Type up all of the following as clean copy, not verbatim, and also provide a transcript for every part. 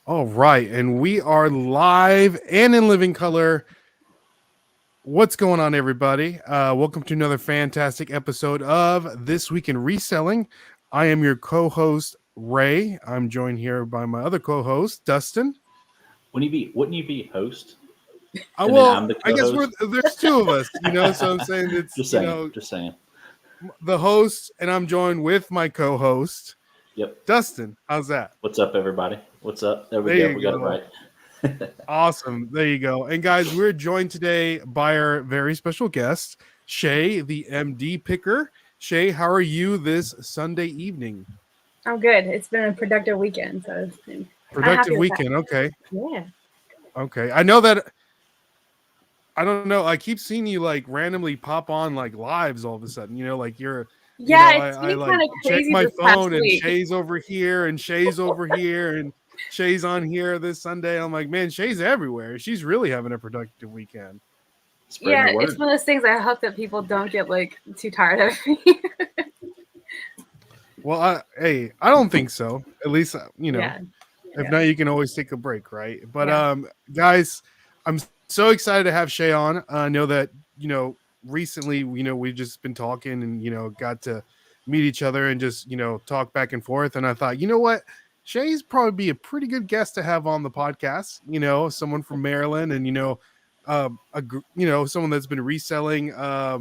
All right, and we are live and in living color. What's going on, everybody? Welcome to another fantastic episode of This Week in Reselling. I am your co-host, Ray. I'm joined here by my other co-host, Dustin. Wouldn't you be host? Well, I guess there's two of us, so I'm saying it's, just saying. The host, and I'm joined with my co-host. Yep. Dustin, how's that? What's up, everybody? What's up? There we go. We got it right. Awesome. There you go. And guys, we're joined today by our very special guest, Shay, the MD picker. Shay, how are you this Sunday evening? I'm good. It's been a productive weekend. So it's been productive weekend. Okay. Yeah. Okay. I know that. I don't know. I keep seeing you like randomly pop on like lives all of a sudden. Like you're. Yeah, it's been kind of crazy. Check my phone and Shay's over here and Shay's over here and Shay's on here this Sunday. I'm like, man, Shay's everywhere. She's really having a productive weekend. It's one of those things. I hope that people don't get like too tired of me. Well, I don't think so. At least, if not, you can always take a break, right? But guys, I'm so excited to have Shay on. I know that, recently, we've just been talking and, got to meet each other and just, talk back and forth. And I thought, you know what? Shay's probably be a pretty good guest to have on the podcast, someone from Maryland and, someone that's been reselling, I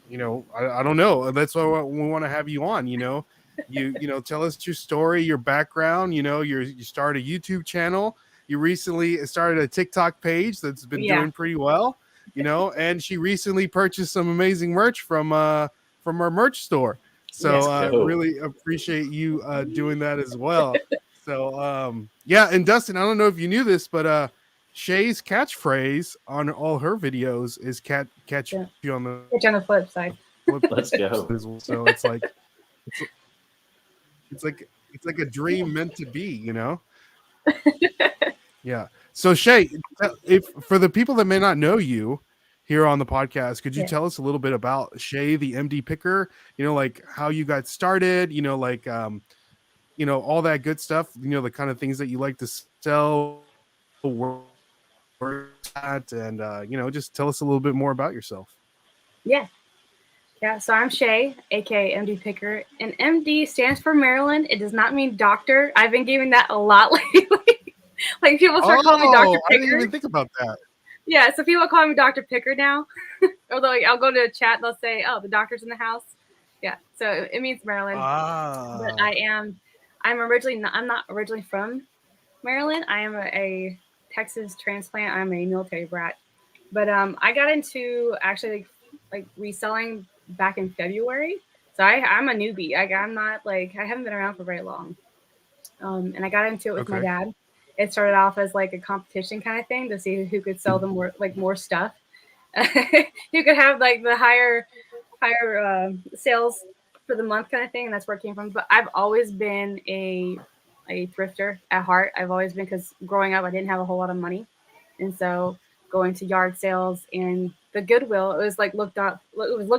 don't know. That's why we want to have you on, you tell us your story, your background, you started a YouTube channel. You recently started a TikTok page that's been doing pretty well. And she recently purchased some amazing merch from our merch store. So I really appreciate you doing that as well. So, and Dustin, I don't know if you knew this, but Shay's catchphrase on all her videos is catch you on the flip side. Let's go. So it's like a dream meant to be, Yeah. So Shay, if for the people that may not know you here on the podcast, could you tell us a little bit about Shay, the MD picker? Like how you got started. All that good stuff. The kind of things that you like to sell, and just tell us a little bit more about yourself. Yeah. So I'm Shay, aka MD picker, and MD stands for Maryland. It does not mean doctor. I've been giving that a lot lately. Like people start calling me Dr. Picker. I didn't even think about that. Yeah, so people call me Dr. Picker now. Although I'll go to a chat, they'll say, "Oh, the doctor's in the house." Yeah, so it means Maryland. But I'm not originally from Maryland. I am a Texas transplant. I'm a military brat. But I got into actually like reselling back in February. So I'm a newbie. I'm not I haven't been around for very long. And I got into it with my dad. It started off as like a competition kind of thing to see who could sell them more stuff. Who could have like the higher sales for the month kind of thing. And that's where it came from. But I've always been a thrifter at heart. I've always been, because growing up, I didn't have a whole lot of money. And so going to yard sales and the Goodwill, it was looked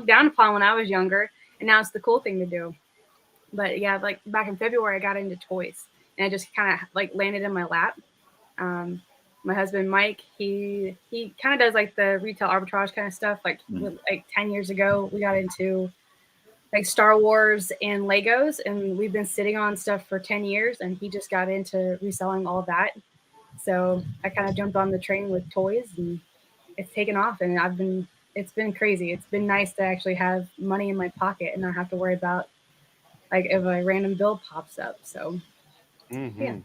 down upon when I was younger. And now it's the cool thing to do. But yeah, like back in February, I got into toys. And it just kind of landed in my lap. My husband, Mike, he kind of does like the retail arbitrage kind of stuff. Like 10 years ago, we got into like Star Wars and Legos, and we've been sitting on stuff for 10 years, and he just got into reselling all of that. So I kind of jumped on the train with toys, and it's taken off, and it's been crazy. It's been nice to actually have money in my pocket and not have to worry about like if a random bill pops up. So yeah.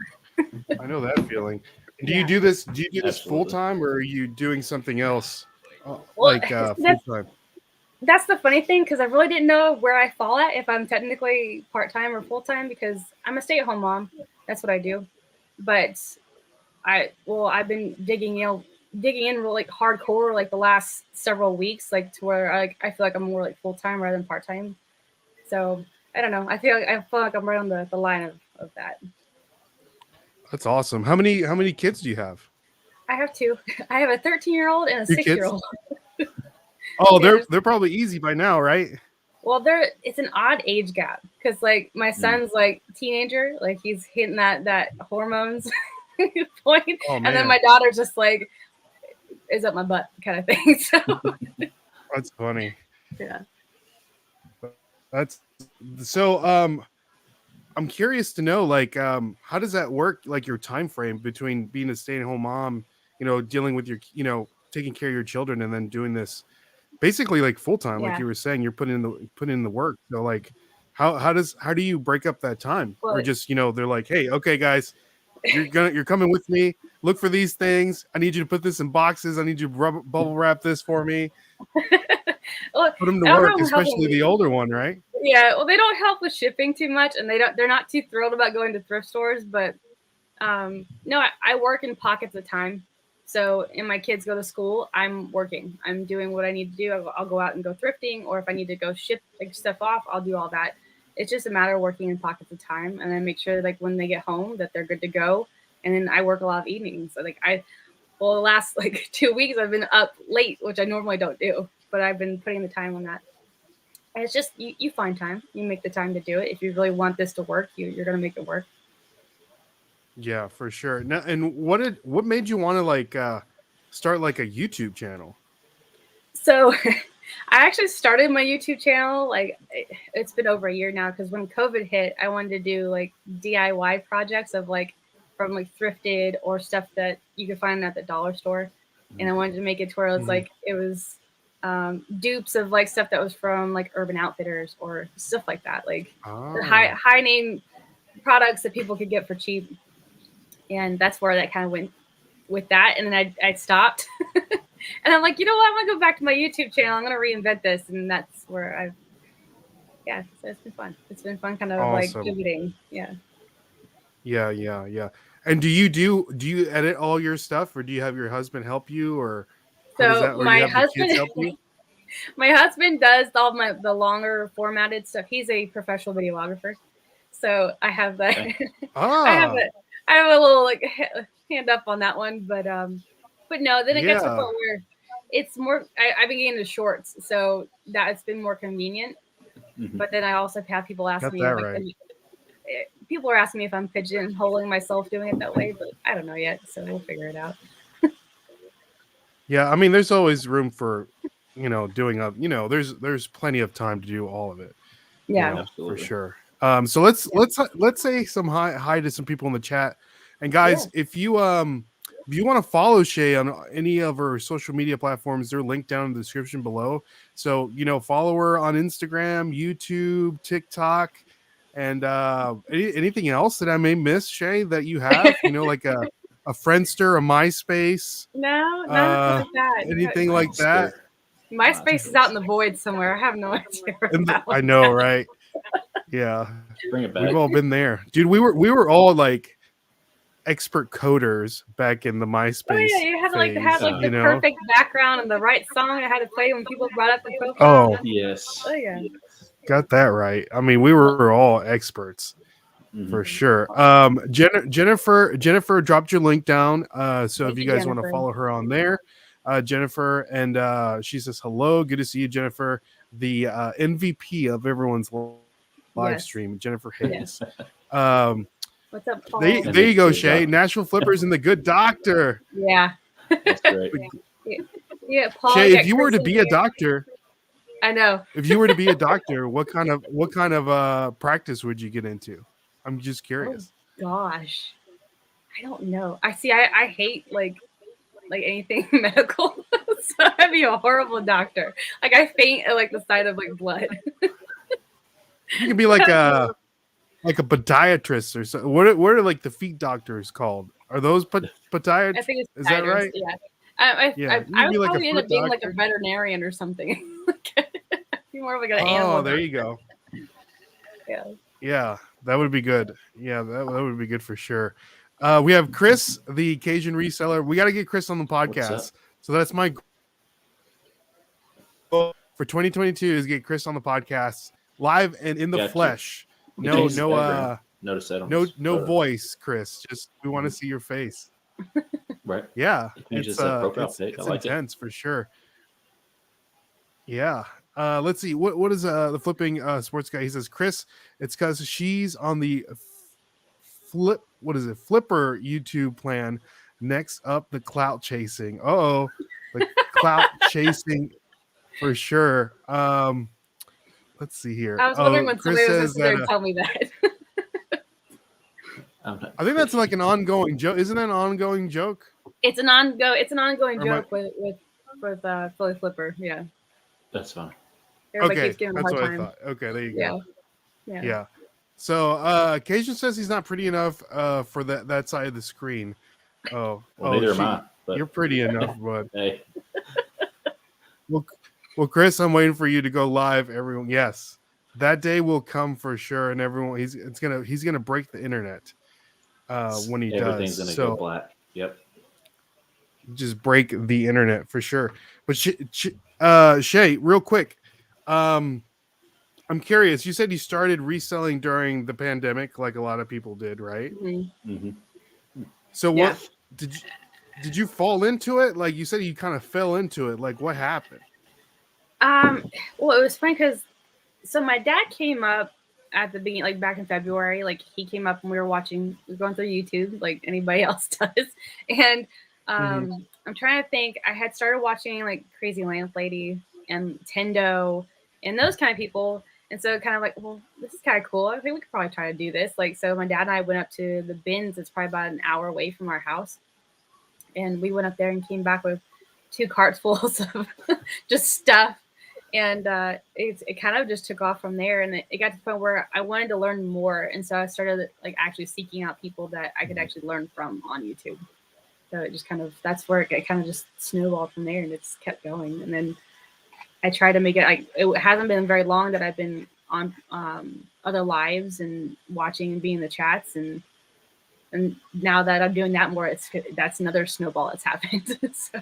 I know that feeling. Do you do this full time, or are you doing something else full time? That's the funny thing, because I really didn't know where I fall at, if I'm technically part time or full time, because I'm a stay at home mom. That's what I do. But I've been digging in really hardcore like the last several weeks, like to where I feel like I'm more like full time rather than part time. So I don't know. I feel like I'm right on the line of that. That's awesome. How many kids do you have? I have two. I have a 13-year-old and a 6-year-old. Oh, they're probably easy by now, right? Well, it's an odd age gap, because like my son's like teenager, like he's hitting that hormones point. Oh, And then man. my daughter's just like, is up my butt kind of thing. So That's funny. yeah. That's so I'm curious to know, like, how does that work? Like your time frame between being a stay-at-home mom, dealing with your, taking care of your children, and then doing this basically like full time, like Yeah. you were saying, you're putting in the work. So like, how do you break up that time, or But just they're like, hey, okay, guys, you're coming with me. Look for these things. I need you to put this in boxes. I need you to bubble wrap this for me. well, Put them to I don't work, know how especially the older one, right? Yeah, well, they don't help with shipping too much, and they're not too thrilled about going to thrift stores. But no, I work in pockets of time. So, and my kids go to school, I'm working. I'm doing what I need to do. I'll go out and go thrifting, or if I need to go ship like stuff off, I'll do all that. It's just a matter of working in pockets of time, and then make sure like when they get home that they're good to go. And then I work a lot of evenings. So like the last like 2 weeks I've been up late, which I normally don't do, but I've been putting the time on that. And it's just you find time, you make the time to do it. If you really want this to work, you're gonna make it work. Yeah, for sure. Now, and what made you want to like start like a YouTube channel? So I actually started my YouTube channel like it's been over a year now, because when COVID hit, I wanted to do like DIY projects of like from like thrifted or stuff that you could find at the dollar store, and I wanted to make it to where it was dupes of like stuff that was from like Urban Outfitters or stuff like that, like the high name products that people could get for cheap. And that's where that kind of went with that. And then I stopped. And I'm like, you know what? I'm gonna go back to my YouTube channel. I'm gonna reinvent this, and that's where so it's been fun. It's been fun, kind of like pivoting. Yeah. And do you edit all your stuff, or do you have your husband help you, or how does So that, or you have the kids help you? My husband does all the longer formatted stuff. He's a professional videographer, so I have that. I have a little like hand up on that one, but no. Then it gets to the point where it's more. I've been getting into shorts, so that it's been more convenient. Mm-hmm. But then I also have people ask me. People are asking me if I'm pigeonholing myself doing it that way, but I don't know yet, so we'll figure it out. Yeah, I mean, there's always room for, doing up. There's plenty of time to do all of it. Yeah, absolutely, for sure. So let's say some hi to some people in the chat, and guys, if you want to follow Shay on any of her social media platforms, they're linked down in the description below. So follow her on Instagram, YouTube, TikTok, and anything else that I may miss, Shay, that you have, like a Friendster, a MySpace. No, nothing like that. Anything like that. MySpace is out in the void somewhere. I have no idea. I know, right? Yeah, bring it back. We've all been there, dude. We were all like expert coders back in the MySpace. Oh yeah, you had to like have like the perfect background and the right song I had to play when people brought up the profile. Oh yes. Oh yeah. Got that right. I mean, we were all experts for sure. Jennifer dropped your link down. So if you guys want to follow her on there, Jennifer, and she says hello. Good to see you, Jennifer. The MVP of everyone's live stream, Jennifer Hayes. What's up, Paul? There you go, Shay. Nashville Flippers and the Good Doctor. Yeah. That's great. Yeah, Paul. Shay, if you were to be a doctor, I know. If you were to be a doctor, what kind of practice would you get into? I'm just curious. Oh, gosh, I don't know. I hate like anything medical, so I'd be a horrible doctor. Like I faint at like the sight of like blood. You could be like a podiatrist or something. What are like the feet doctors called? Are those podiatrists? I think it's is that right? Yeah. I would like probably end up being like a veterinarian or something. More of like an animal. Oh, there you go. Yeah, that would be good. Yeah, that would be good for sure. We have Chris, the Cajun reseller. We got to get Chris on the podcast. So that's my goal for 2022 is get Chris on the podcast live and in the flesh. No voice, Chris. Just we want to see your face. Right. Yeah. It's intense for sure. Yeah. Let's see. What is the flipping sports guy? He says, Chris, it's because she's on the what is it? Flipper YouTube plan. Next up, the clout chasing. Oh, the clout chasing for sure. Let's see here. I was wondering when Chris somebody was says going to that tell me that. I think that's like an ongoing joke. Isn't that an ongoing joke? It's an ongoing joke with Philly Flipper. Yeah, That's fine. Everybody Okay, keeps giving him a that's hard what time. I thought. Okay, there you Yeah. go. Yeah. So Cajun says he's not pretty enough for that side of the screen. Well, neither am I. But you're pretty enough, but hey. Well, Chris, I'm waiting for you to go live. Everyone, yes, that day will come for sure, and everyone, he's gonna break the internet when he Everything's does. gonna go black. Yep. Just break the internet for sure. But Shay, real quick, I'm curious. You said you started reselling during the pandemic, like a lot of people did, right? Mm-hmm. Mm-hmm. So what did you fall into it? Like you said, you kind of fell into it. Like what happened? Well, it was funny because my dad came up at the beginning, like back in February. Like he came up and we were going through YouTube, like anybody else does. And I'm trying to think. I had started watching like Crazy Landlady and Tendo and those kind of people. And so kind of like, well, this is kind of cool. I think we could probably try to do this. Like, so my dad and I went up to the bins. It's probably about an hour away from our house. And we went up there and came back with 2 carts full of just stuff. And it kind of just took off from there. And it got to the point where I wanted to learn more. And so I started like actually seeking out people that I could actually learn from on YouTube. So it just that's where it kind of just snowballed from there and it's kept going. And then I try to make it, it hasn't been very long that I've been on other lives and watching and being in the chats. And now that I'm doing that more, that's another snowball that's happened. So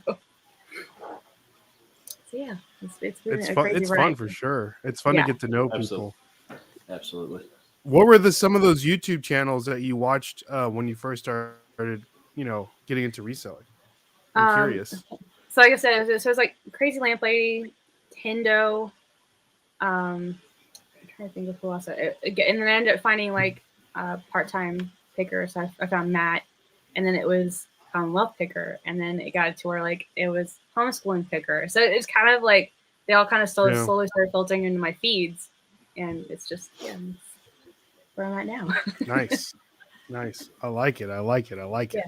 yeah, it's fun. It's fun for sure. It's fun to get to know people. Absolutely. What were some of those YouTube channels that you watched when you first started, getting into reselling? I'm curious. So like I said, it was like Crazy Lamp Lady, Tendo. I'm trying to think of who else. And then I ended up finding like part-time picker. So I found Matt, and then it was Love Picker, and then it got to where like it was homeschooling picker. So it's kind of like they all kind of slowly started filtering into my feeds, and it's just where I'm at now. Nice. I like it.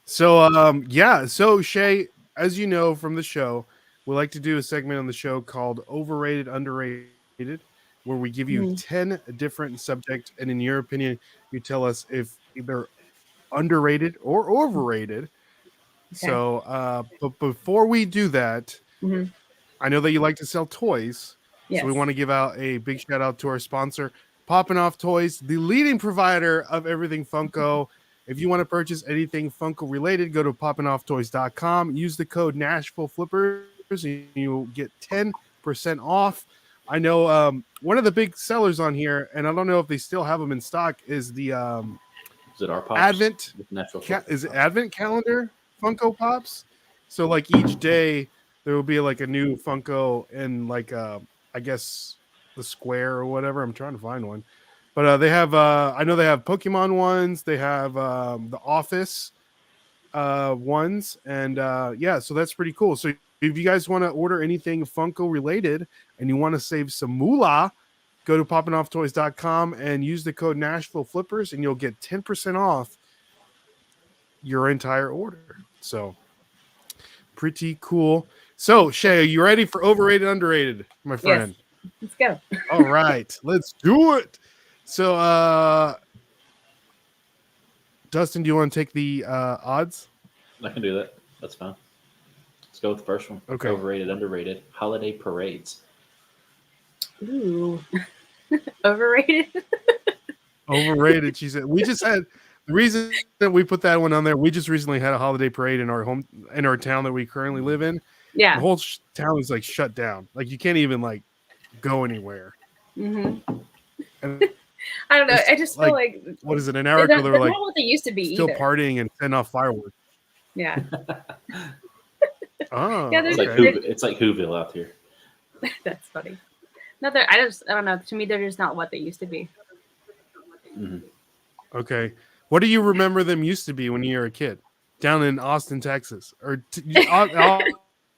So so Shay, as you know from the show, we like to do a segment on the show called Overrated, Underrated, where we give you 10 different subjects, and in your opinion, you tell us if they're underrated or overrated. Okay. So but before we do that, I know that you like to sell toys. Yes. So we want to give out a big shout out to our sponsor, Poppin' Off Toys, the leading provider of everything Funko. If you want to purchase anything Funko related, go to poppinofftoys.com. Use the code Nashville Flippers and you'll get 10% off. I know one of the big sellers on here, and I don't know if they still have them in stock, is the is it our Pops? Advent is it Advent calendar Funko Pops. So like each day there will be like a new Funko in like I guess the square or whatever. I'm trying to find one. But they have I know they have Pokemon ones, they have the Office ones, and so that's pretty cool. So if you guys want to order anything Funko related and you want to save some moolah, go to poppinofftoys.com and use the code Nashville Flippers and you'll get 10% off your entire order. So pretty cool. So Shay, are you ready for overrated, underrated, my friend? Yes. Let's go. All right, let's do it. So Dustin, do you want to take the odds? I can do that. That's fine. Let's go with the first one. Okay. Overrated, underrated. Holiday parades. Ooh. Overrated. Overrated. She said. We just had the reason that we put that one on there. We just recently had a holiday parade in our town that we currently live in. Yeah. The whole town is like shut down. Like you can't even like go anywhere. Mm-hmm. And I don't know. I just feel like what is it? An hour ago they were like not what they used to be. Still either. Partying and setting off fireworks. Yeah. Oh. Yeah, it's like Whoville out here. That's funny. I don't know. To me, they're just not what they used to be. Mm-hmm. Okay. What do you remember them used to be when you were a kid down in Austin, Texas, or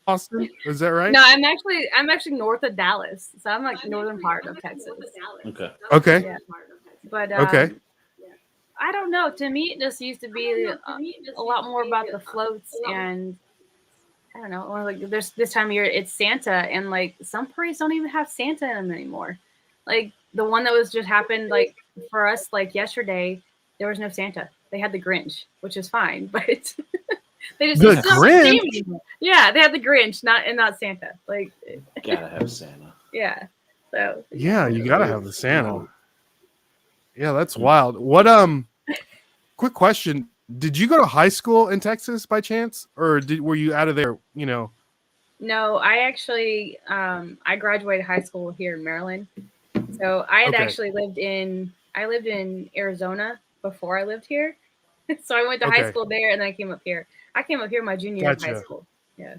Austin? Is that right? No, I'm actually north of Dallas, so I'm like northern part of Texas. Okay. Okay. Yeah. But Okay. I don't know. To me, it just used to be a lot more about the floats, and I don't know. Like there's this time of year, it's Santa, and like some parades don't even have Santa in them anymore. Like the one that was just happened like for us like yesterday, there was no Santa. They had the Grinch, which is fine, but they just The Grinch. Yeah, they had the Grinch, not Santa. Like Gotta have Santa. Yeah. So yeah, you gotta have the Santa. Yeah, that's Hmm. wild. What quick question. Did you go to high school in Texas by chance? Or were you out of there, you know? No, I actually I graduated high school here in Maryland. So I had actually lived in Arizona before I lived here. So I went to high school there and then I came up here. I came up here my junior year of high school. Yeah.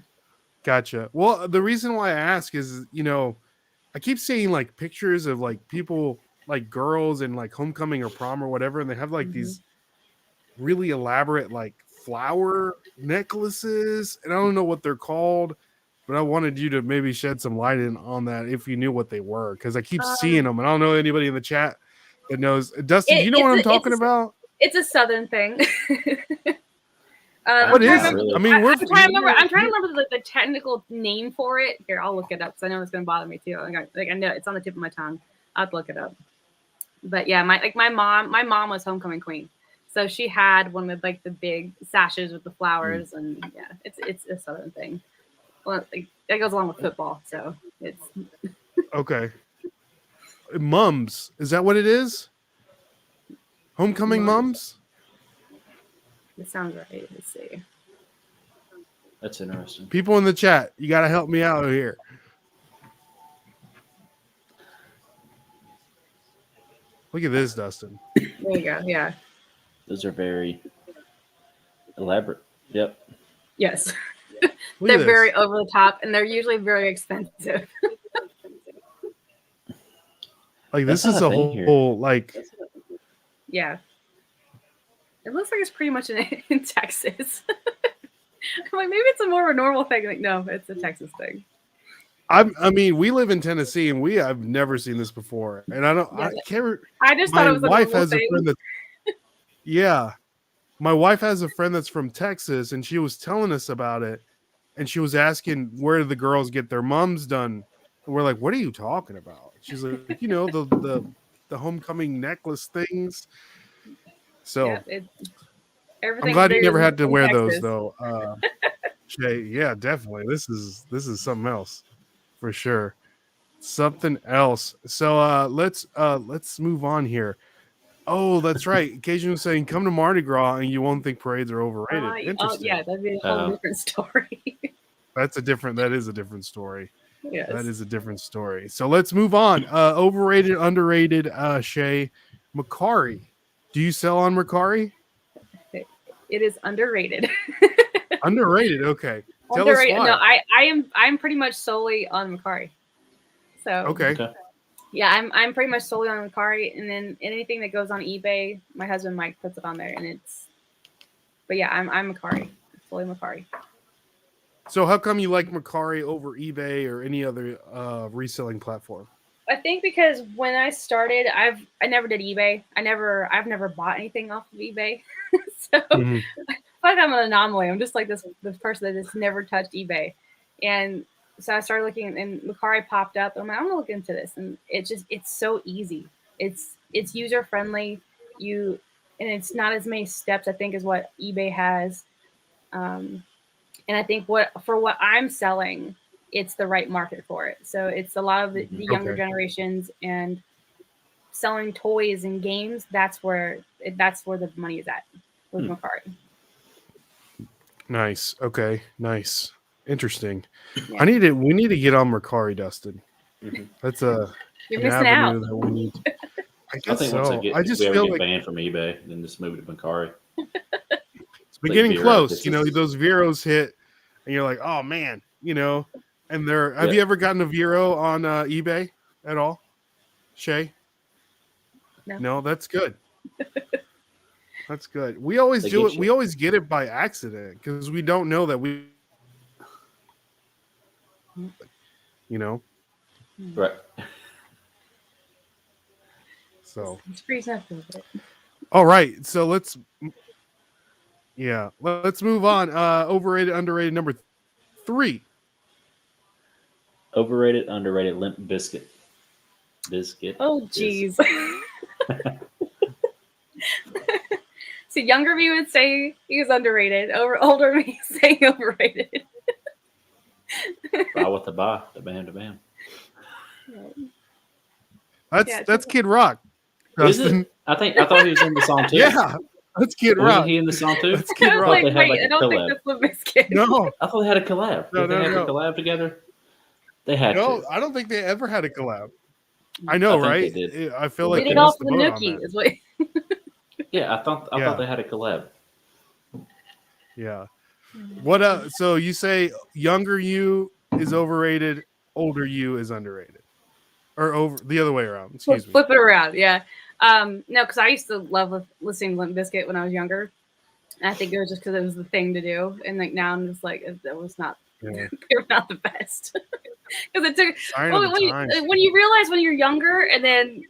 Gotcha. Well, the reason why I ask is, you know, I keep seeing like pictures of like people, like girls in like homecoming or prom or whatever, and they have like these really elaborate like flower necklaces, and I don't know what they're called, but I wanted you to maybe shed some light on that if you knew what they were, because I keep seeing them, and I don't know anybody in the chat that knows. Dustin, do you know what I'm talking about? It's a southern thing. What is it? I mean, I'm trying to remember the technical name for it. Here, I'll look it up because I know it's going to bother me too. Like I know it's on the tip of my tongue. I'll have to look it up. But yeah, my mom was homecoming queen, so she had one with like the big sashes with the flowers, and yeah, it's a southern thing. Well, like, that goes along with football, so it's okay. Mums, is that what it is? Homecoming mums? It sounds right. Let's see. That's interesting. People in the chat, you got to help me out here. Look at this, Dustin. There you go. Yeah. Those are very elaborate. Yep. Yes. They're very over the top, and they're usually very expensive. Like this is a whole like. Yeah. It looks like it's pretty much in Texas. I'm like, maybe it's a more of a normal thing. Like, no, it's a Texas thing. I mean, we live in Tennessee, and I've never seen this before, and I can't. I just thought it was a wife normal has thing. a friend that. Yeah, my wife has a friend that's from Texas, and she was telling us about it, and she was asking where do the girls get their mums done, and we're like, what are you talking about? She's like, you know, the homecoming necklace things. So yeah, I'm glad you never had to wear those though. Jay, yeah, definitely. This is something else for sure. Something else. So let's move on here. Oh, that's right. Cajun was saying, come to Mardi Gras and you won't think parades are overrated. Interesting. Yeah, that'd be a whole different story. That is a different story. Yes. That is a different story. So let's move on. Overrated, underrated, Shay. Mercari. Do you sell on Mercari? It is underrated. Underrated, okay. Tell Underrated. us why. No, I'm pretty much solely on Mercari. So okay. Yeah, I'm pretty much solely on Mercari, and then anything that goes on eBay, my husband Mike puts it on there, and it's. But yeah, I'm Mercari, fully Mercari. So how come you like Mercari over eBay or any other reselling platform? I think because when I started, I never did eBay. I've never bought anything off of eBay. So I feel like I'm an anomaly. I'm just like this person that just never touched eBay. And so I started looking, and Mercari popped up. And I'm like, I'm gonna look into this, and it's so easy. It's user friendly. And it's not as many steps I think as what eBay has. And I think for what I'm selling, it's the right market for it. So it's a lot of the younger generations, and selling toys and games. That's where the money is at with Mercari. Nice. Okay. Nice. Interesting. Yeah. We need to get on Mercari, Dustin. That's You're missing out. That we need. I think so. once we ever get banned from eBay, then just move it to Mercari. It's getting close. You know, those Veros hit, and you're like, oh man, you know. And have you ever gotten a Vero on eBay at all, Shay? No. No, that's good. That's good. We always They do get it. you. We always get it by accident because we don't know that we, you know. Right. So It's pretty simple. But... all right. So let's move on. Overrated, underrated number 3. Overrated, underrated, Limp Biscuit. Oh, jeez. So younger me would say he was underrated. Older me saying overrated. Buy with the buy. The bam. That's Kid Rock. Is Dustin. it? I thought he was in the song too. Yeah, that's Kid Rock. Wasn't he in the song too? That's Kid I was Rock. like, wait, I don't think that's Limp Bizkit. No, I thought they had a collab. Did they have a collab together? They had no, to. I don't think they ever had a collab. I know, I think right? they did. I feel like Did they it all missed for the the boat on Nookie? that. Is what... Yeah, I thought they had a collab. Yeah. What? So you say younger you is overrated, older you is underrated, or over the other way around? Excuse me. Flip it around, yeah. No, because I used to love listening to Limp Bizkit when I was younger. And I think it was just because it was the thing to do, and like now I'm just like, that was not. Yeah. They're not the best because it took. When You realize when you're younger, and then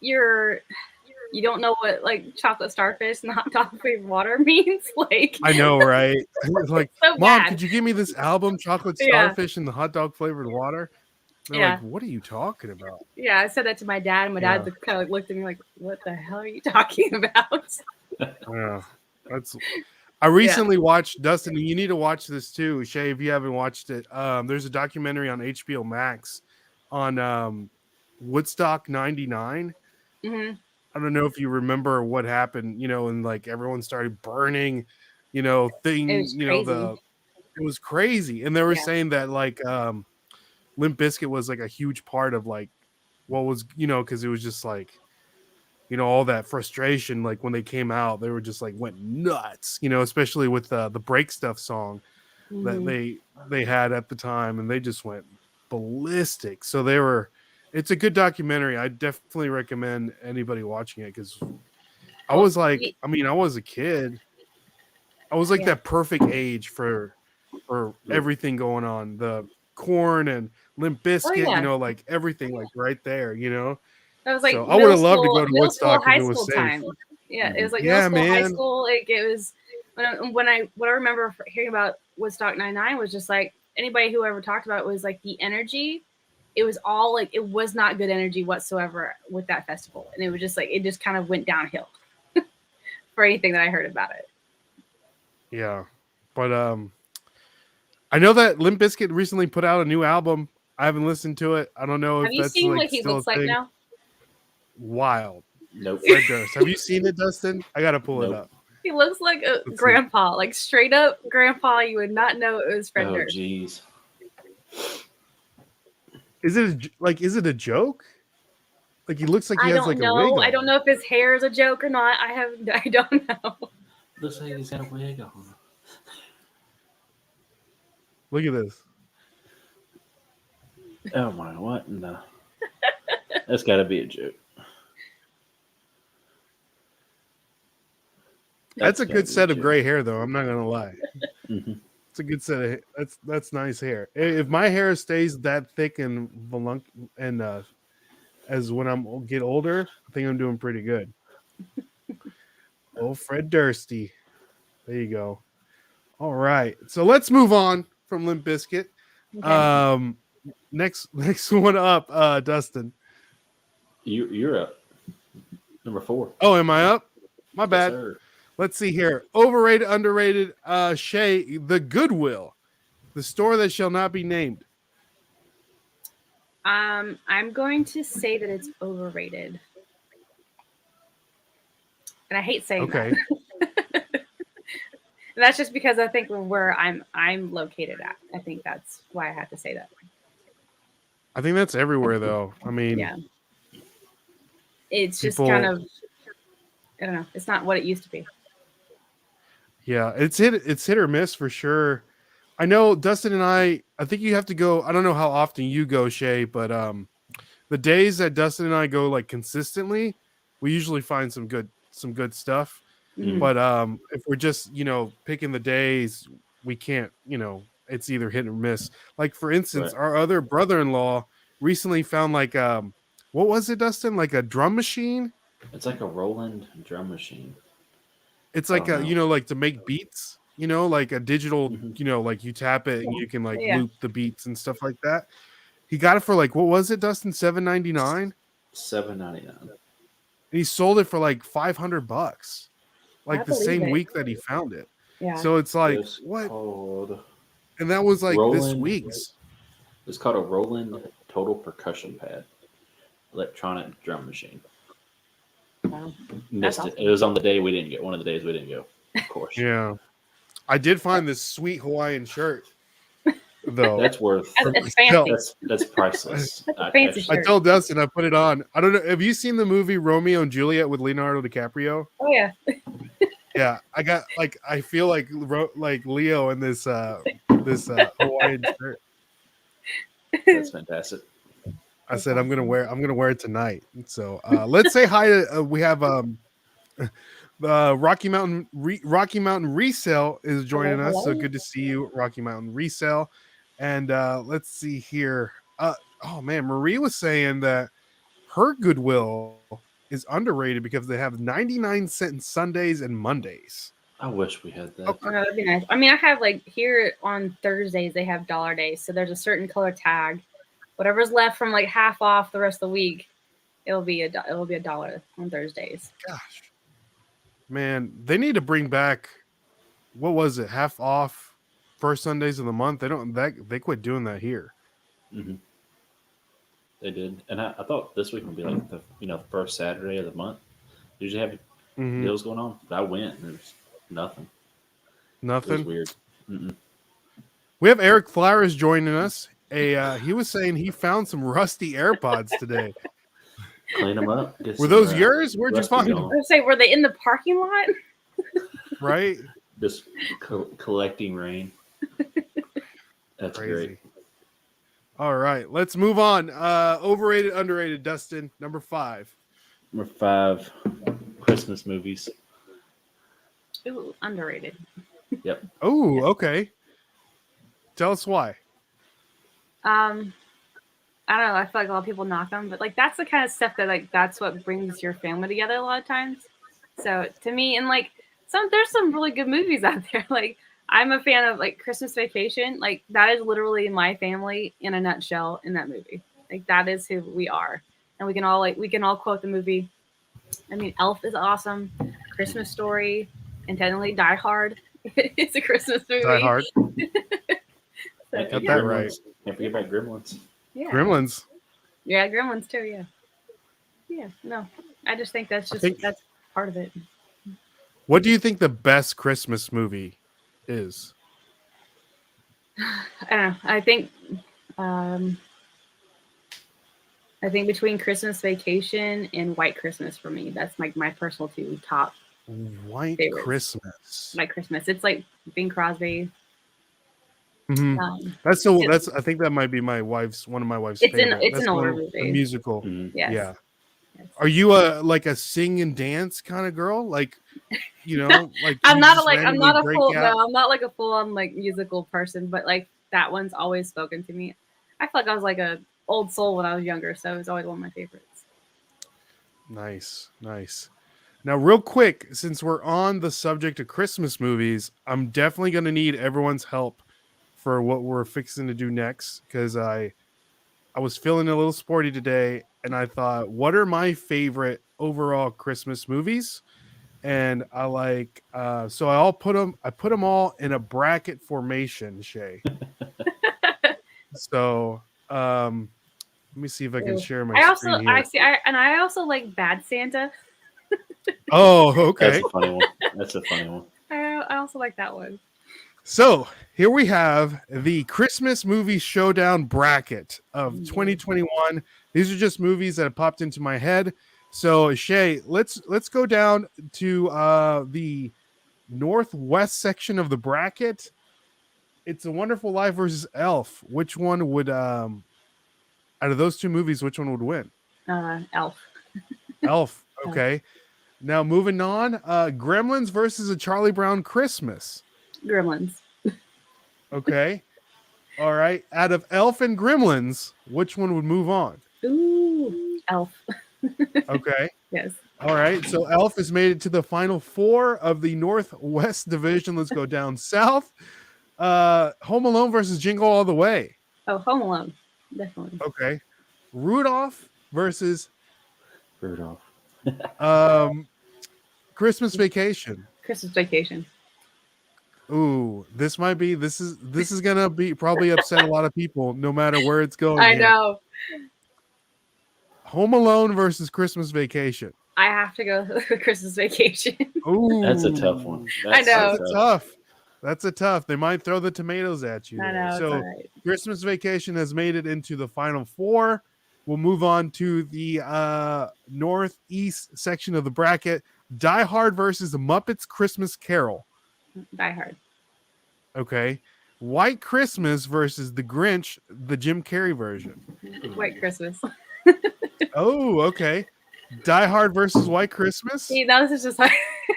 you don't know what like chocolate starfish and hot dog flavored water means. Like I know, right? Like, so Mom, bad. could you give me this album, Chocolate Starfish and the hot dog flavored water? They're like, what are you talking about? Yeah, I said that to my dad, and my dad kind of like looked at me like, "What the hell are you talking about?" Yeah, I recently watched, Dustin, and you need to watch this too, Shay, if you haven't watched it. There's a documentary on HBO Max on Woodstock 99. Mm-hmm. I don't know if you remember what happened, and like everyone started burning, things, it was crazy. And they were saying that like Limp Bizkit was like a huge part of like what was, because it was just like, all that frustration. Like when they came out, they were just like went nuts, especially with the Break Stuff song that they had at the time, and they just went ballistic. So it's a good documentary. I definitely recommend anybody watching it because I was like, I was a kid. I was like that perfect age for everything going on. The Corn and Limp Bizkit, like everything like right there, That was like so I would have loved to go to Woodstock high if it was school safe. time. Yeah, it was like middle school, high school. Like it was what I remember hearing about Woodstock 99 was just like anybody who ever talked about it was like the energy. It was all like it was not good energy whatsoever with that festival, and it was just like it just kind of went downhill for anything that I heard about it. Yeah, but I know that Limp Bizkit recently put out a new album. I haven't listened to it. I don't know if that's seen like what he still looks a like thing. now? Nope. Fred Durst. Have you seen it, Dustin? I gotta pull it up. He looks like a grandpa, like straight up grandpa. You would not know it was Fred Durst. Oh, jeez. Is it a joke? Like he looks like he has like a wig on. I don't know if his hair is a joke or not. I don't know. Looks like he's got a wig on. Look at this. Oh my, what? No. That's got to be a joke. That's a good set of gray hair, though. I'm not gonna lie. Mm-hmm. It's a good set of that's nice hair. If my hair stays that thick and as when I'm get older, I think I'm doing pretty good. Oh, Fred Dursty. There you go. All right, so let's move on from Limp Bizkit. Okay. Next one up, Dustin. You're up. Number 4. Oh, am I up? My bad. Yes, sir. Let's see here. Overrated, underrated. Shay, the Goodwill, the store that shall not be named. I'm going to say that it's overrated, and I hate saying that. And that's just because I think where I'm located at. I think that's why I have to say that. I think that's everywhere, though. I mean, yeah, it's just kind of, I don't know. It's not what it used to be. Yeah, it's hit or miss for sure. I know Dustin and I think you have to go. I don't know how often you go, Shay, but the days that Dustin and I go like consistently, we usually find some good some good stuff. Mhm. But if we're just, picking the days, we can't, it's either hit or miss. Like for instance, Right. our other brother-in-law recently found like what was it, Dustin? Like a drum machine? It's like a Roland drum machine. It's I like don't a, know. like to make beats, like a digital, Mhm. like you tap it and you can like Yeah. loop the beats and stuff like that. He got it for like, what was it, Dustin? $7.99. $7.99. And he sold it for like $500, I like the believe same it. week that he found it. Yeah. So it's like, It's what? called And that was like this Roland. week's. It's called a Roland Total Percussion Pad, electronic drum machine. Wow. Missed awesome. it. It was on the day we didn't go. One of the days we didn't go. Of course. Yeah. I did find this sweet Hawaiian shirt, though. That's worth. It's fancy. That's priceless. That's a fancy I shirt. told Dustin I put it on. I don't know. Have you seen the movie Romeo and Juliet with Leonardo DiCaprio? Oh yeah. Yeah, I got like I feel like Leo in this Hawaiian shirt. That's fantastic. I said I'm gonna wear it tonight. So let's say hi to we have Rocky Mountain Resell is joining us. So good to see you, Rocky Mountain Resell. And let's see here. Oh man, Marie was saying that her Goodwill is underrated because they have 99-cent Sundays and Mondays. I wish we had that. Oh, that'd be nice. I mean, I have like here on Thursdays they have dollar days, so there's a certain color tag. Whatever's left from like half off the rest of the week, it'll be a dollar on Thursdays. Gosh, man, they need to bring back, what was it, half off first Sundays of the month. They quit doing that here. Mm-hmm. They did, and I thought this week would be like the first Saturday of the month. Usually have deals going on, but I went and there's nothing. Nothing. It was weird. Mm-mm. We have Eric Flowers joining us. He was saying he found some rusty AirPods today. Clean them up. Were those yours? Where'd you find them? I was gonna say, were they in the parking lot? Right. Just collecting rain. That's crazy. Great. All right, let's move on. Overrated, underrated, Dustin, number 5. Number 5, Christmas movies. Ooh, underrated. Yep. Oh, okay. Tell us why. I don't know. I feel like a lot of people knock them, but like that's the kind of stuff that like that's what brings your family together a lot of times. So to me, and like there's some really good movies out there. Like I'm a fan of like Christmas Vacation. Like that is literally my family in a nutshell in that movie. Like that is who we are, and we can all quote the movie. I mean, Elf is awesome. Christmas Story, and technically Die Hard. It's a Christmas movie. Die Hard. So, Got that right. Can't forget about Gremlins. Yeah. Gremlins. Yeah, Gremlins too. Yeah. Yeah. No, I just think that's part of it. What do you think the best Christmas movie is? I don't know. I think between Christmas Vacation and White Christmas for me, that's like my personal 2 top. White favorites. Christmas. White Christmas. It's like Bing Crosby. Mm-hmm. I think that might be one of my wife's favorite. It's an older movie. A musical. Mm-hmm. Yes. Yeah. Yes. Are you a sing and dance kind of girl? Like, like I'm not I'm not a full on like musical person, but like that one's always spoken to me. I feel like I was like a old soul when I was younger, so it was always one of my favorites. Nice. Now, real quick, since we're on the subject of Christmas movies, I'm definitely going to need everyone's help for what we're fixing to do next, because I was feeling a little sporty today, and I thought, what are my favorite overall Christmas movies? And I like, so I put them all in a bracket formation, Shay. So, let me see if I can share my screen here. I also like Bad Santa. Oh, okay. That's a funny one. I also like that one. So here we have the Christmas movie showdown bracket of 2021. These are just movies that have popped into my head. So Shay, let's go down to the northwest section of the bracket. It's A Wonderful Life versus Elf. Which one would out of those 2 movies, which one would win? Elf. Elf. Okay. Now moving on, Gremlins versus a Charlie Brown Christmas. Gremlins. Okay. All right. Out of Elf and Gremlins, which one would move on? Ooh, Elf. Okay. Yes. All right. So Elf has made it to the final four of the Northwest Division. Let's go down south. Home Alone versus Jingle All the Way. Oh, Home Alone. Definitely. Okay. Rudolph versus Rudolph. Christmas Vacation. Christmas Vacation. Ooh, this is gonna be probably upset a lot of people no matter where it's going. I know. Home Alone versus Christmas Vacation. I have to go with Christmas Vacation. Ooh, That's a tough one. I know. That's tough. That's a tough. They might throw the tomatoes at you. I know. So right. Christmas Vacation has made it into the final four. We'll move on to the northeast section of the bracket. Die Hard versus the Muppets Christmas Carol. Die Hard. Okay. White Christmas versus the Grinch, the Jim Carrey version. White Christmas. Oh, okay. Die Hard versus White Christmas. See, now this is just hard.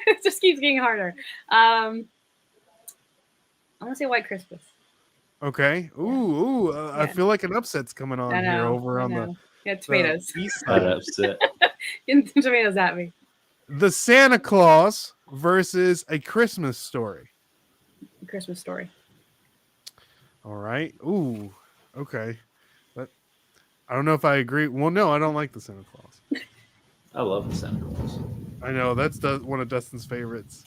It just keeps getting harder. I'm gonna say White Christmas. Okay. Ooh. I feel like an upset's coming on here over on the tomatoes. the east That side. upset. Get the tomatoes at me. The Santa Claus versus A Christmas Story. Christmas Story. All right. Ooh. Okay. But I don't know if I agree. Well, no, I don't like the Santa Claus. I love the Santa Claus. I know that's one of Dustin's favorites.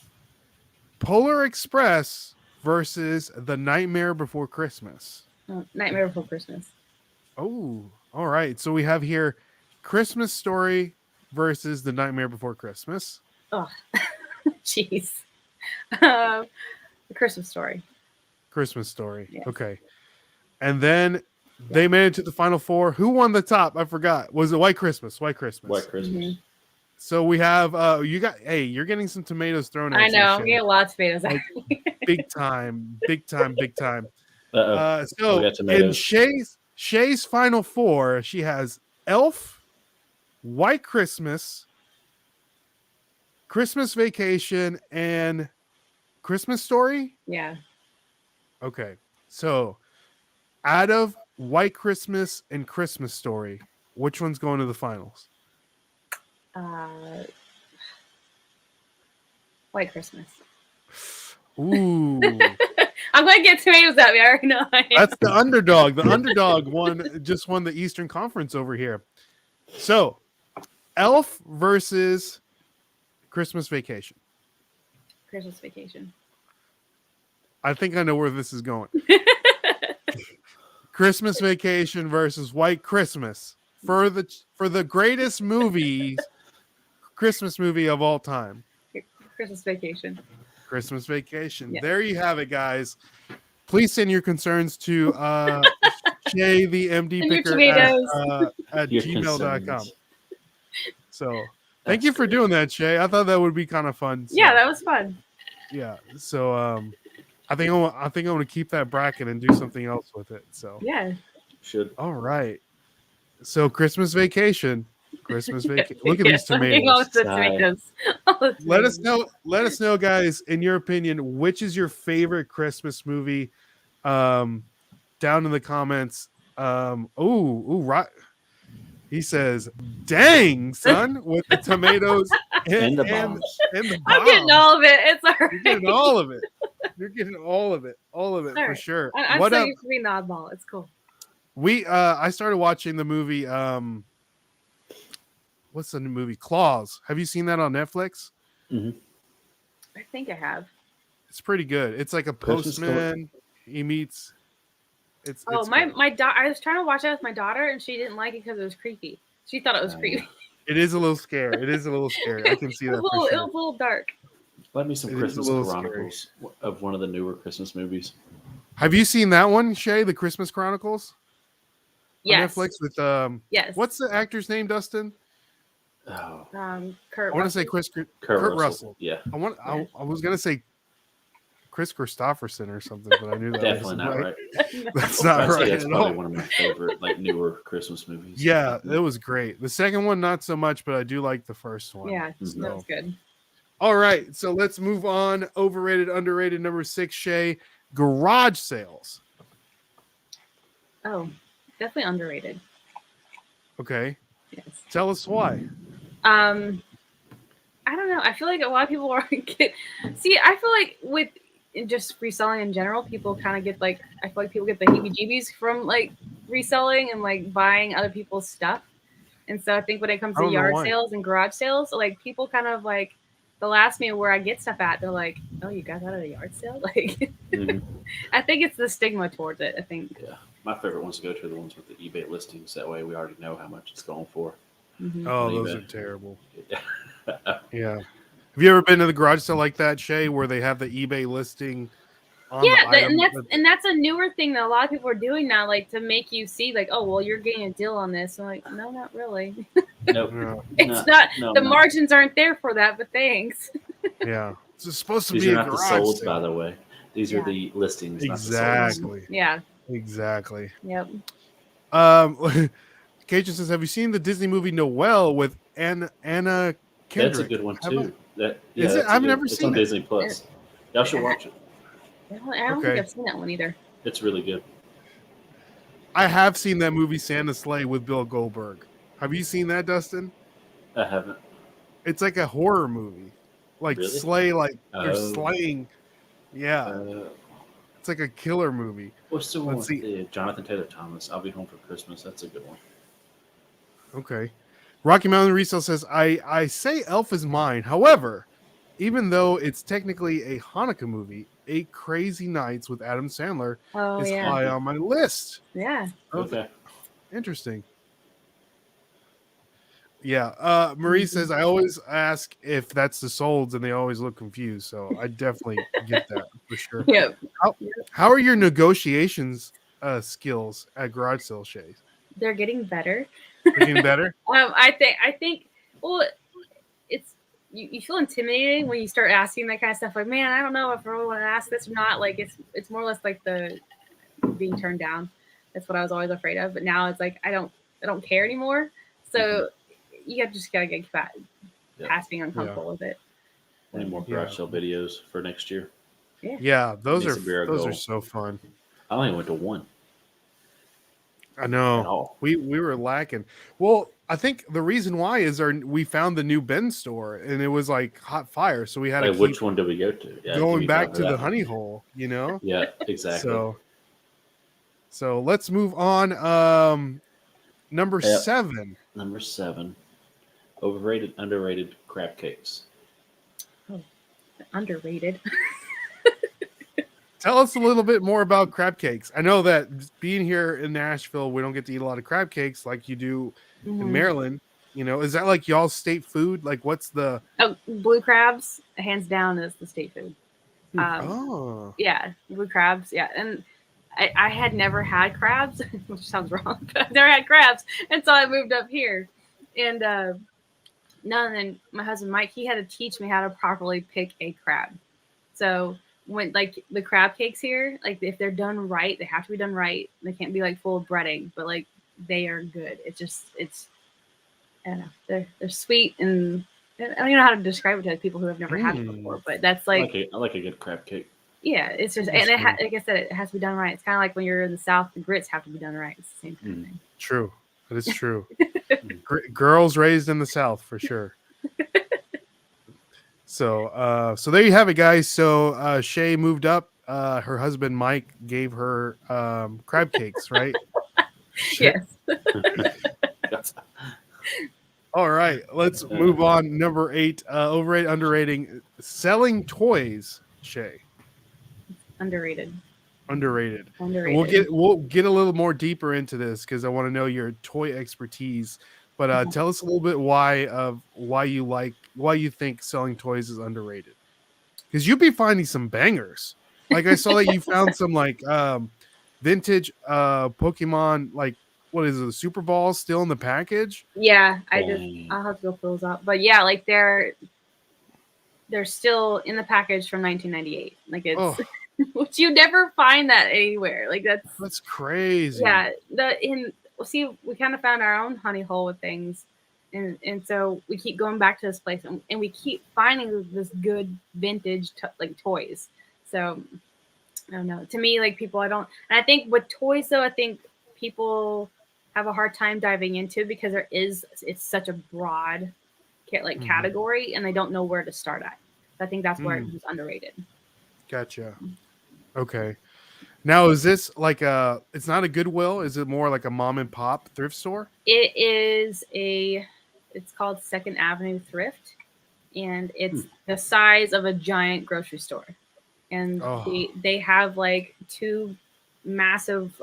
Polar Express versus The Nightmare Before Christmas. Oh, Nightmare Before Christmas. Oh, all right. So we have here Christmas Story versus The Nightmare Before Christmas. Oh, jeez. The Christmas Story. Christmas Story. Yes. Okay. And then they made it to the final four. Who won the top? I forgot. Was it White Christmas? White Christmas. White Christmas. Mhm. So we have you're getting some tomatoes thrown at you. I know. I'm Shay. getting a lot of tomatoes. Like, big time. Uh-oh. So We got in tomatoes. Shay's final four, she has Elf, White Christmas, Christmas Vacation, and Christmas Story. Yeah. Okay. So out of White Christmas and Christmas Story, which one's going to the finals? White Christmas. Ooh. I'm going to get tomatoes at me. I already know I am. That's the underdog. The underdog won the Eastern Conference over here. So, Elf versus Christmas Vacation. Christmas Vacation. I think I know where this is going. Christmas Vacation versus White Christmas for the greatest Christmas movie of all time. Christmas Vacation. Christmas Vacation. Yeah. There you have it, guys. Please send your concerns to Shay the MD And your Picker tomatoes. at Your gmail.com. concerns. So thank you for doing that, Shay. I thought that would be kind of fun. So, Yeah, that was fun. yeah. So I think I'm going to keep that bracket and do something else with it. So Yeah. Should. all right. So Christmas Vacation. Look at these tomatoes. All the tomatoes. All the tomatoes. Let us know, guys, in your opinion, which is your favorite Christmas movie? Down in the comments. Right. He says, "Dang, son," with the tomatoes And the bombs. and the I'm getting bombs. all of it. It's all right. You're getting all of it. You're getting all of it for right. sure. I'm What so up? used to being the oddball. It's cool. I started watching the movie. What's the new movie? Claws. Have you seen that on Netflix? Mm-hmm. I think I have. It's pretty good. It's like a Christmas postman. He meets. It's Oh, it's my good. daughter. I was trying to watch it with my daughter, and she didn't like it because it was creepy. She thought it was creepy. It is a little scary. I can see It that was for a sure. little dark. Let me some It is a Christmas little Chronicles of one of the newer Christmas movies. Have you seen that one, Shay? The Christmas Chronicles Yes. on Netflix with Yes. What's the actor's name? Dustin. Oh, Kurt? I want to Russell. say Kurt Russell. Russell. Yeah. I was gonna say Chris Christopherson or something, but I knew that Definitely not right. That's not I'd say right that's at probably all. one of my favorite like newer Christmas movies. Yeah, it was great. The second one, not so much, but I do like the first one. Yeah, that was good. All right, so let's move on. Overrated, underrated, number 6, Shay. Garage sales. Oh, definitely underrated. Okay. Yes. Tell us why. I don't know. I feel like a lot of people are See, I feel like with just reselling in general, people kind of get like, I feel like people get the heebie-jeebies from like reselling and like buying other people's stuff. And so I think when it comes to yard sales and garage sales, like people kind of like, they'll ask me where I get stuff at. They're like, "Oh, you got that at a yard sale?" Like, I think it's the stigma towards it. I think. Yeah, my favorite ones to go to are the ones with the eBay listings. That way, we already know how much it's going for. Oh, those are terrible. Yeah. Have you ever been to the garage sale like that, Shay, where they have the eBay listing? And that's a newer thing that a lot of people are doing now, like to make you see, like, oh, well, you're getting a deal on this. I'm like, no, not really. Nope. It's not. The margins aren't there for that, but thanks. Yeah, it's supposed to These be are a not garage the solds, sale. by the way. These are the listings. Exactly. Not the yeah. Exactly. Yep. Cajun says, "Have you seen the Disney movie Noelle with Anna Kendrick?" That's a good one too. Is it? I've never seen it. It's on Disney Plus. Y'all should watch it. I don't think I've seen that one either. It's really good. I have seen that movie Santa Slay with Bill Goldberg. Have you seen that, Dustin? I haven't. It's like a horror movie. Like really? slay, like they're slaying. Yeah. It's like a killer movie. What's the one with Jonathan Taylor Thomas? I'll Be Home for Christmas. That's a good one. Okay. Rocky Mountain Resale says, I say Elf is mine. However, even though it's technically a Hanukkah movie, 8 Crazy Nights with Adam Sandler is high on my list. Yeah. Okay. Interesting. Yeah. Marie says, I always ask if that's the solds and they always look confused. So I definitely get that for sure. Yeah. How are your negotiations skills at garage sale, Shay? They're getting better. They're getting better? I think well, it's you feel intimidating when you start asking that kind of stuff. Like, man, I don't know if I really want to ask this or not. Like it's more or less like the being turned down. That's what I was always afraid of. But now it's like I don't care anymore. So you just gotta get past being uncomfortable with it. Any more garage sale videos for next year? Yeah, those are so fun. I only went to one. I know we were lacking. Well, I think the reason why is we found the new Ben store and it was like hot fire, so we had to which one did we go to? Yeah, going back to the honey hole, you know? Yeah, exactly. So let's move on. Number 7. Number 7. Overrated, underrated crab cakes. Oh, underrated. Tell us a little bit more about crab cakes. I know that being here in Nashville, we don't get to eat a lot of crab cakes like you do in Maryland. You know, is that like y'all's state food? Like, what's the blue crabs? Hands down is the state food. Yeah, blue crabs. Yeah, and I had never had crabs, which sounds wrong, but I've never had crabs until I moved up here. And then my husband Mike, he had to teach me how to properly pick a crab. So when like the crab cakes here, like if they're done right, they have to be done right. They can't be like full of breading, but like they are good. It's I don't know. They're sweet, and I don't even know how to describe it to people who have never had it before. But that's like I like a good crab cake. Yeah, it's just and like I said, it has to be done right. It's kind of like when you're in the South, the grits have to be done right. It's the same kind of thing. True, that is true. Girls raised in the South for sure. So there you have it, guys. So Shay moved up. Her husband Mike gave her crab cakes, right? Yes. All right, let's move on. Number 8, overrated, underrated, selling toys. Shay. Underrated. We'll get a little more deeper into this because I want to know your toy expertise. But tell us a little bit why you think selling toys is underrated. Because you'd be finding some bangers. Like I saw that you found some like vintage Pokemon, like what is it, the Super Balls still in the package? Yeah, I'll have to go fill those up. But yeah, like they're they're still in the package from 1998. Like it's, which you never find that anywhere. Like that's crazy. Yeah. We kind of found our own honey hole with things. And so we keep going back to this place and we keep finding this good vintage like toys. So I don't know. To me, like and I think with toys though, I think people have a hard time diving into because it's such a broad category and they don't know where to start at. So I think that's where it's underrated. Gotcha. Okay. Now, is this like it's not a Goodwill? Is it more like a mom and pop thrift store? It's called Second Avenue Thrift, and it's the size of a giant grocery store. And they have like 2 massive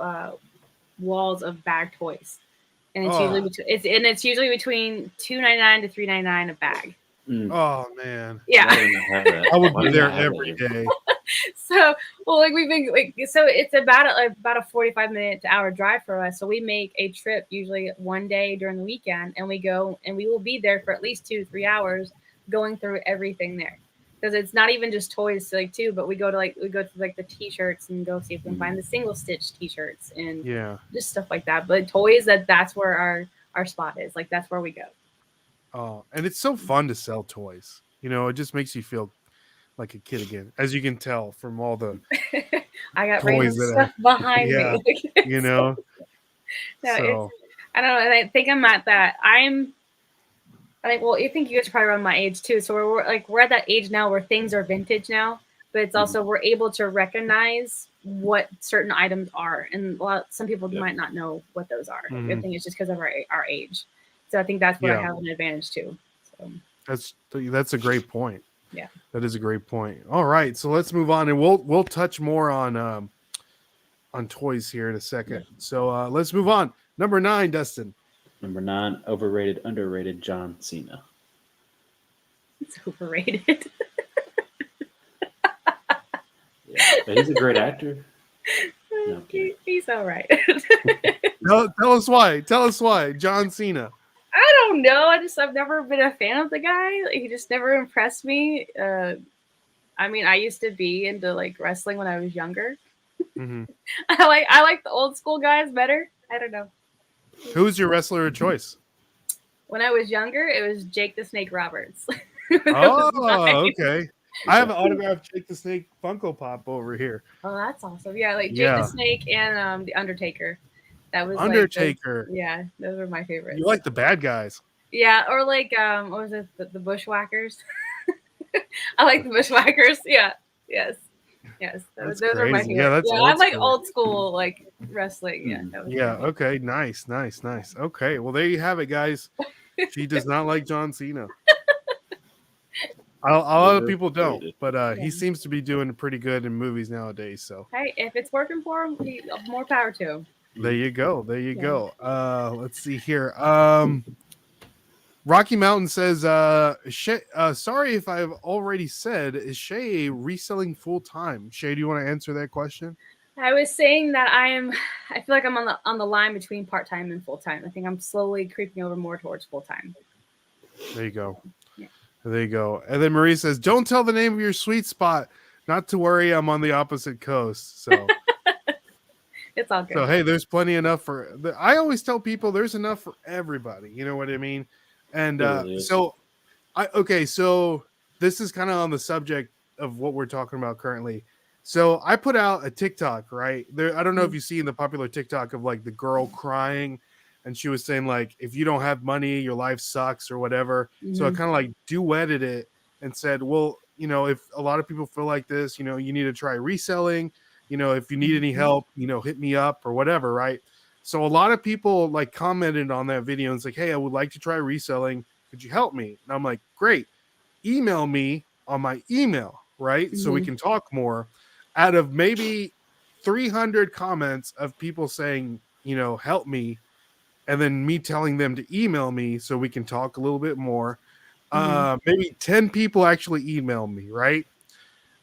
walls of bag toys. And it's usually between $2.99 to $3.99 a bag. Oh man. Yeah. I would be there every day. So, we've been so it's about a 45-minute to hour drive for us. So we make a trip usually one day during the weekend, and we go and we will be there for at least 2 to 3 hours going through everything there. Because it's not even just toys too, but we go to the t-shirts and go see if we can find the single stitch t-shirts and just stuff like that. But toys, that's where our spot is. Like that's where we go. Oh, and it's so fun to sell toys. It just makes you feel like a kid again, as you can tell from all the I got random stuff behind me. No, I don't know. And I think I'm at that. I think you guys are probably around my age too. So we're at that age now where things are vintage now, but it's also we're able to recognize what certain items are, and some people might not know what those are. I think it's just because of our age. So I think that's where I have an advantage too. So that's a great point. Yeah, that is a great point. All right, so let's move on, and we'll touch more on toys here in a second. Yeah. So let's move on. Number 9, Dustin. Number 9, overrated, underrated, John Cena. It's overrated. But he's a great actor. No, he's all right. Tell us why. Tell us why, John Cena. I don't know. I've never been a fan of the guy. He just never impressed me. I used to be into wrestling when I was younger. Mm-hmm. I like the old school guys better. I don't know. Who's your wrestler of choice? When I was younger, it was Jake the Snake Roberts. Okay. I have an autographed Jake the Snake Funko Pop over here. Oh, that's awesome. Yeah, Jake the Snake and the Undertaker. That was Undertaker. Those were my favorites. You like the bad guys. Yeah, or what was it? The Bushwhackers. I like the Bushwhackers. Yeah. Yes. Those are my favorites. I like old school wrestling. Yeah. Okay. Nice. Okay. Well, there you have it, guys. She does not like John Cena. A lot of people don't, but he seems to be doing pretty good in movies nowadays. So hey, if it's working for him, more power to him. There you go. Let's see here. Rocky Mountain says, sorry if I've already said, is Shay reselling full time? Shay, do you want to answer that question? I was saying that I feel like I'm on the line between part time and full time. I think I'm slowly creeping over more towards full time. There you go. Yeah. There you go. And then Marie says, don't tell the name of your sweet spot. Not to worry, I'm on the opposite coast. So it's all good. So hey, there's plenty enough I always tell people there's enough for everybody. You know what I mean? And so this is kind of on the subject of what we're talking about currently. So I put out a TikTok, right? I don't know if you see in the popular TikTok of the girl crying, and she was saying if you don't have money, your life sucks or whatever. Mm-hmm. So I kind of duetted it and said, well, if a lot of people feel like this, you need to try reselling. If you need any help, hit me up or whatever, right? So a lot of people commented on that video and it's hey, I would like to try reselling. Could you help me? And I'm like, great. Email me on my email, right? Mm-hmm. So we can talk more. Out of maybe 300 comments of people saying, help me, and then me telling them to email me so we can talk a little bit more. Mm-hmm. Maybe 10 people actually email me, right?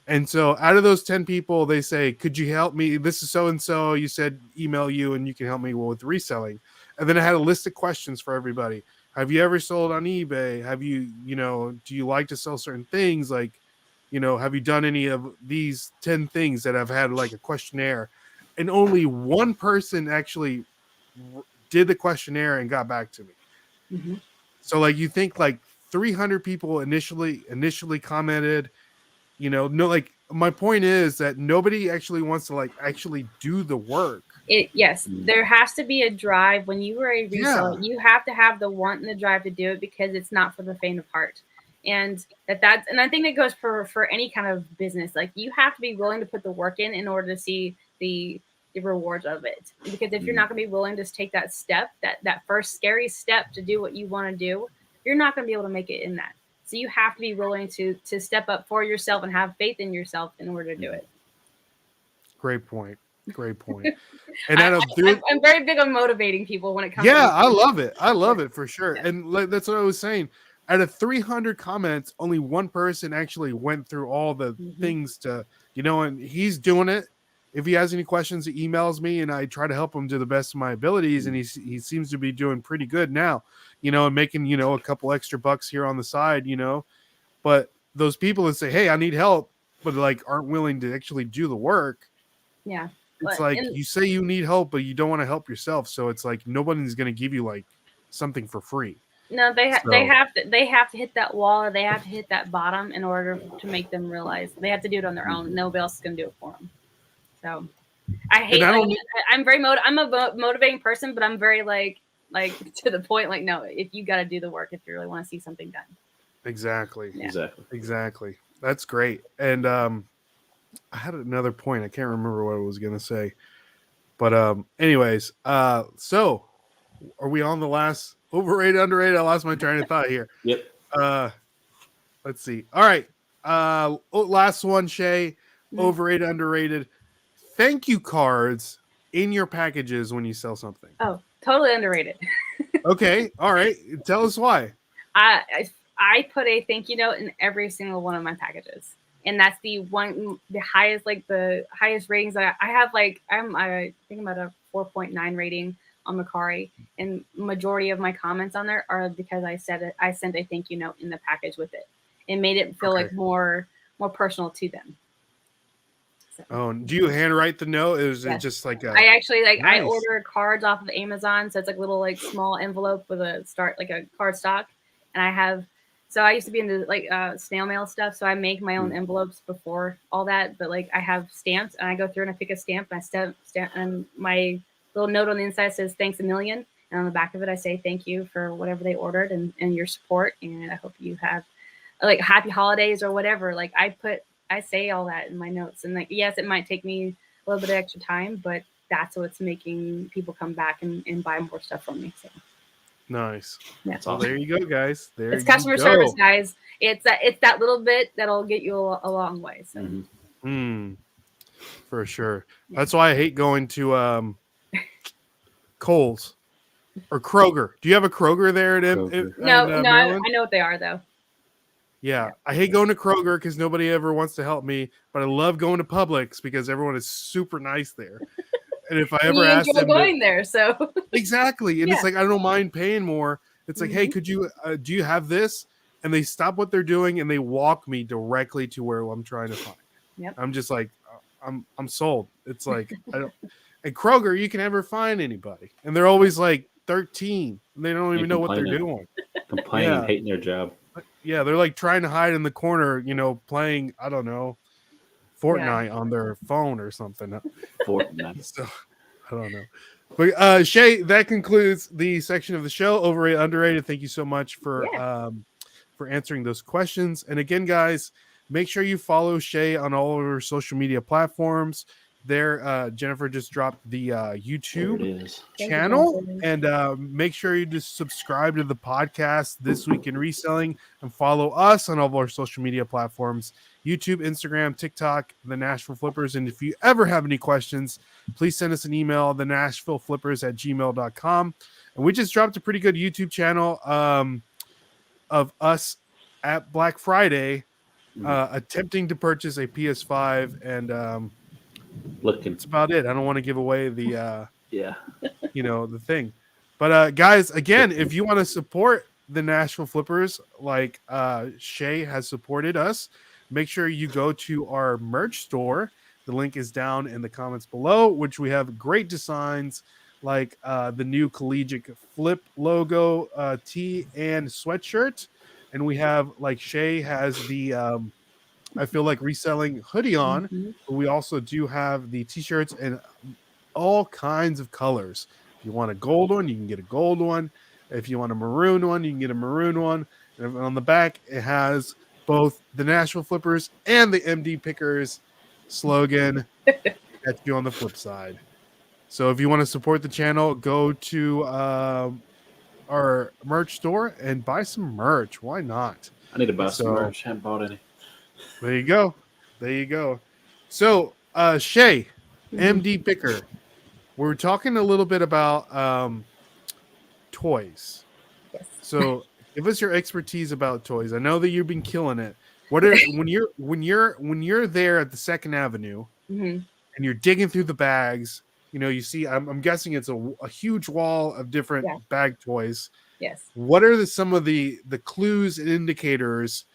And so out of those 10 people, they say, could you help me? This is so-and-so. You said email you and you can help me with reselling. And then I had a list of questions for everybody. have you ever sold on eBay? Have you, do you like to sell certain things? Like, have you done any of these 10 things that have had like a questionnaire? And only one person actually did the questionnaire and got back to me. Mm-hmm. So like, you think like 300 people initially commented, no, like my point is that nobody actually wants to like actually do the work. Yes, there has to be a drive when you are a reseller. Yeah. You have to have the want and the drive to do it, because it's not for the faint of heart. And and I think that goes for any kind of business. Like, you have to be willing to put the work in order to see the rewards of it. Because if you're not going to be willing to take that step, that first scary step to do what you want to do, you're not going to be able to make it in that. So you have to be willing to step up for yourself and have faith in yourself in order to do it. Great point. And I'm very big on motivating people when it comes. Yeah, I love it. I love it for sure. Yeah. And like, that's what I was saying. Out of 300 comments, only one person actually went through all the things to, and he's doing it. If he has any questions, he emails me and I try to help him to the best of my abilities. And he seems to be doing pretty good now, and making, a couple extra bucks here on the side, but those people that say, hey, I need help, but like aren't willing to actually do the work. Yeah. It's like you say you need help, but you don't want to help yourself. So it's like nobody's going to give you like something for free. No, they have to hit that wall, or they have to hit that bottom in order to make them realize they have to do it on their own. Nobody else is going to do it for them. So I hate. I'm a motivating person, but I'm very like to the point. Like, no, if you got to do the work if you really want to see something done. Exactly. Yeah. Exactly. That's great. And I had another point. I can't remember what I was going to say. But anyways, so are we on the last overrated, underrated? I lost my train of thought here. Yep. Let's see. All right. Last one, Shay. Overrated, underrated. Thank you cards in your packages when you sell something. Oh, totally underrated. Okay. All right. Tell us why. I put a thank you note in every single one of my packages. And that's the highest ratings that I have. Like, I think I'm at a 4.9 rating on Mercari, and majority of my comments on there are because I sent a thank you note in the package with it. It made it feel like more personal to them. So. Oh, do you handwrite the note? Is it just like I actually nice. I order cards off of Amazon, so it's like little like small envelope with a card stock, and I have. So I used to be into like snail mail stuff, so I make my own envelopes before all that. But like I have stamps, and I go through and I pick a stamp, and I stamp, and my little note on the inside says "Thanks a million," and on the back of it I say "Thank you for whatever they ordered and your support, and I hope you have like happy holidays or whatever." Like I say all that in my notes, and like yes, it might take me a little bit of extra time, but that's what's making people come back and buy more stuff from me. So. Nice. Yeah. Well, there you go, guys. It's customer service, guys. It's that little bit that'll get you a long way. So. For sure. That's why I hate going to Kohl's or Kroger. Do you have a Kroger there? No, I know what they are though. Yeah, I hate going to Kroger because nobody ever wants to help me, but I love going to Publix because everyone is super nice there. And if I ever ask them going there, so exactly, and it's like I don't mind paying more. It's like, hey, could you do you have this? And they stop what they're doing and they walk me directly to where I'm trying to find. Yep. I'm just like, I'm sold. It's like I don't. And Kroger, you can never find anybody, and they're always like 13. And they don't even know what they're doing. Complaining, hating their job. Yeah, they're like trying to hide in the corner, playing, I don't know, Fortnite on their phone or something. Fortnite. So, I don't know. But Shay, that concludes the section of the show. Overrated, underrated. Thank you so much for answering those questions. And again, guys, make sure you follow Shay on all of her social media platforms. There, Jennifer just dropped the YouTube channel, and make sure you just subscribe to the podcast This Week in Reselling, and follow us on all of our social media platforms: YouTube, Instagram, TikTok, the Nashville Flippers. And if you ever have any questions, please send us an email, thenashvilleflippers@gmail.com. And we just dropped a pretty good YouTube channel of us at Black Friday attempting to purchase a PS5, and looking. That's about it. I don't want to give away the the thing, But guys, again, if you want to support the Nashville Flippers like Shay has supported us, make sure you go to our merch store. The link is down in the comments below, which we have great designs like the new collegiate flip logo tee and sweatshirt. And we have, like Shay has the I feel like reselling hoodie on, Mhm. but we also do have the t-shirts in all kinds of colors. If you want a gold one, you can get a gold one. If you want a maroon one, you can get a maroon one. And on the back, it has both the Nashville Flippers and the MD Pickers slogan. Catch you on the flip side. So if you want to support the channel, go to our merch store and buy some merch. Why not? I need to buy some So merch. Haven't bought any. there you go. There you go. So Shay, Mhm. MD Picker, we're talking a little bit about toys. Yes. So give us your expertise about toys. I know that you've been killing it. What are when you're there at the Second Avenue Mhm. and you're digging through the bags? You know, you see. I'm guessing it's a huge wall of different Yeah. bag toys. Yes. What are some of the clues and indicators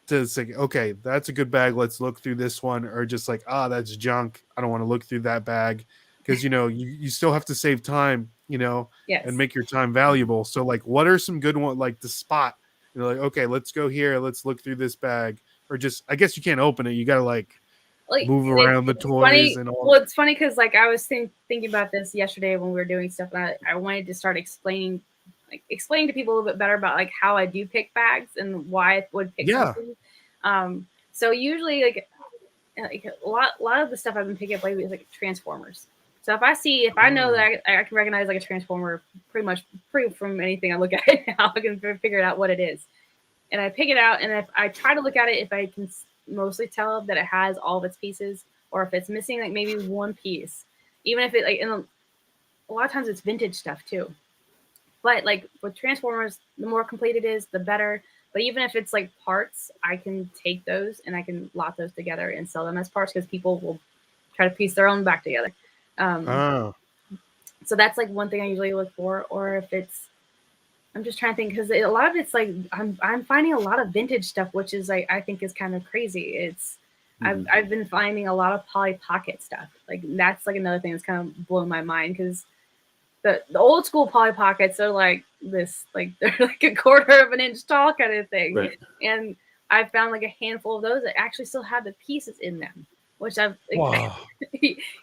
to say, okay, that's a good bag, let's look through this one, or just like, that's junk, I don't want to look through that bag, because you still have to save time, Yes. and make your time valuable. So like, what are some good ones, like the spot, like, okay, let's go here, let's look through this bag, or just, I guess you can't open it, you gotta like move around the toys funny. and all. Well, it's funny because like I was thinking about this yesterday when we were doing stuff, and I wanted to start explaining to people a little bit better about like how I do pick bags and why I would pick something. So usually like a lot of the stuff I've been picking up lately is like Transformers. So if I know that I can recognize like a Transformer pretty from anything I look at it now, I can figure out what it is. And I pick it out, and if I try to look at it, if I can mostly tell that it has all of its pieces, or if it's missing like maybe one piece, even if it like, and a lot of times it's vintage stuff too. But like with Transformers, the more complete it is, the better. But even if it's like parts, I can take those and I can lot those together and sell them as parts because people will try to piece their own back together. So that's like one thing I usually look for. Or if it's, I'm just trying to think because a lot of it's like I'm finding a lot of vintage stuff, which is like I think is kind of crazy. It's I've been finding a lot of Polly Pocket stuff. Like that's like another thing that's kind of blown my mind because the old school Polly Pockets are like this, like they're like a quarter of an inch tall kind of thing. Right. And I found like a handful of those that actually still have the pieces in them, which I've Wow.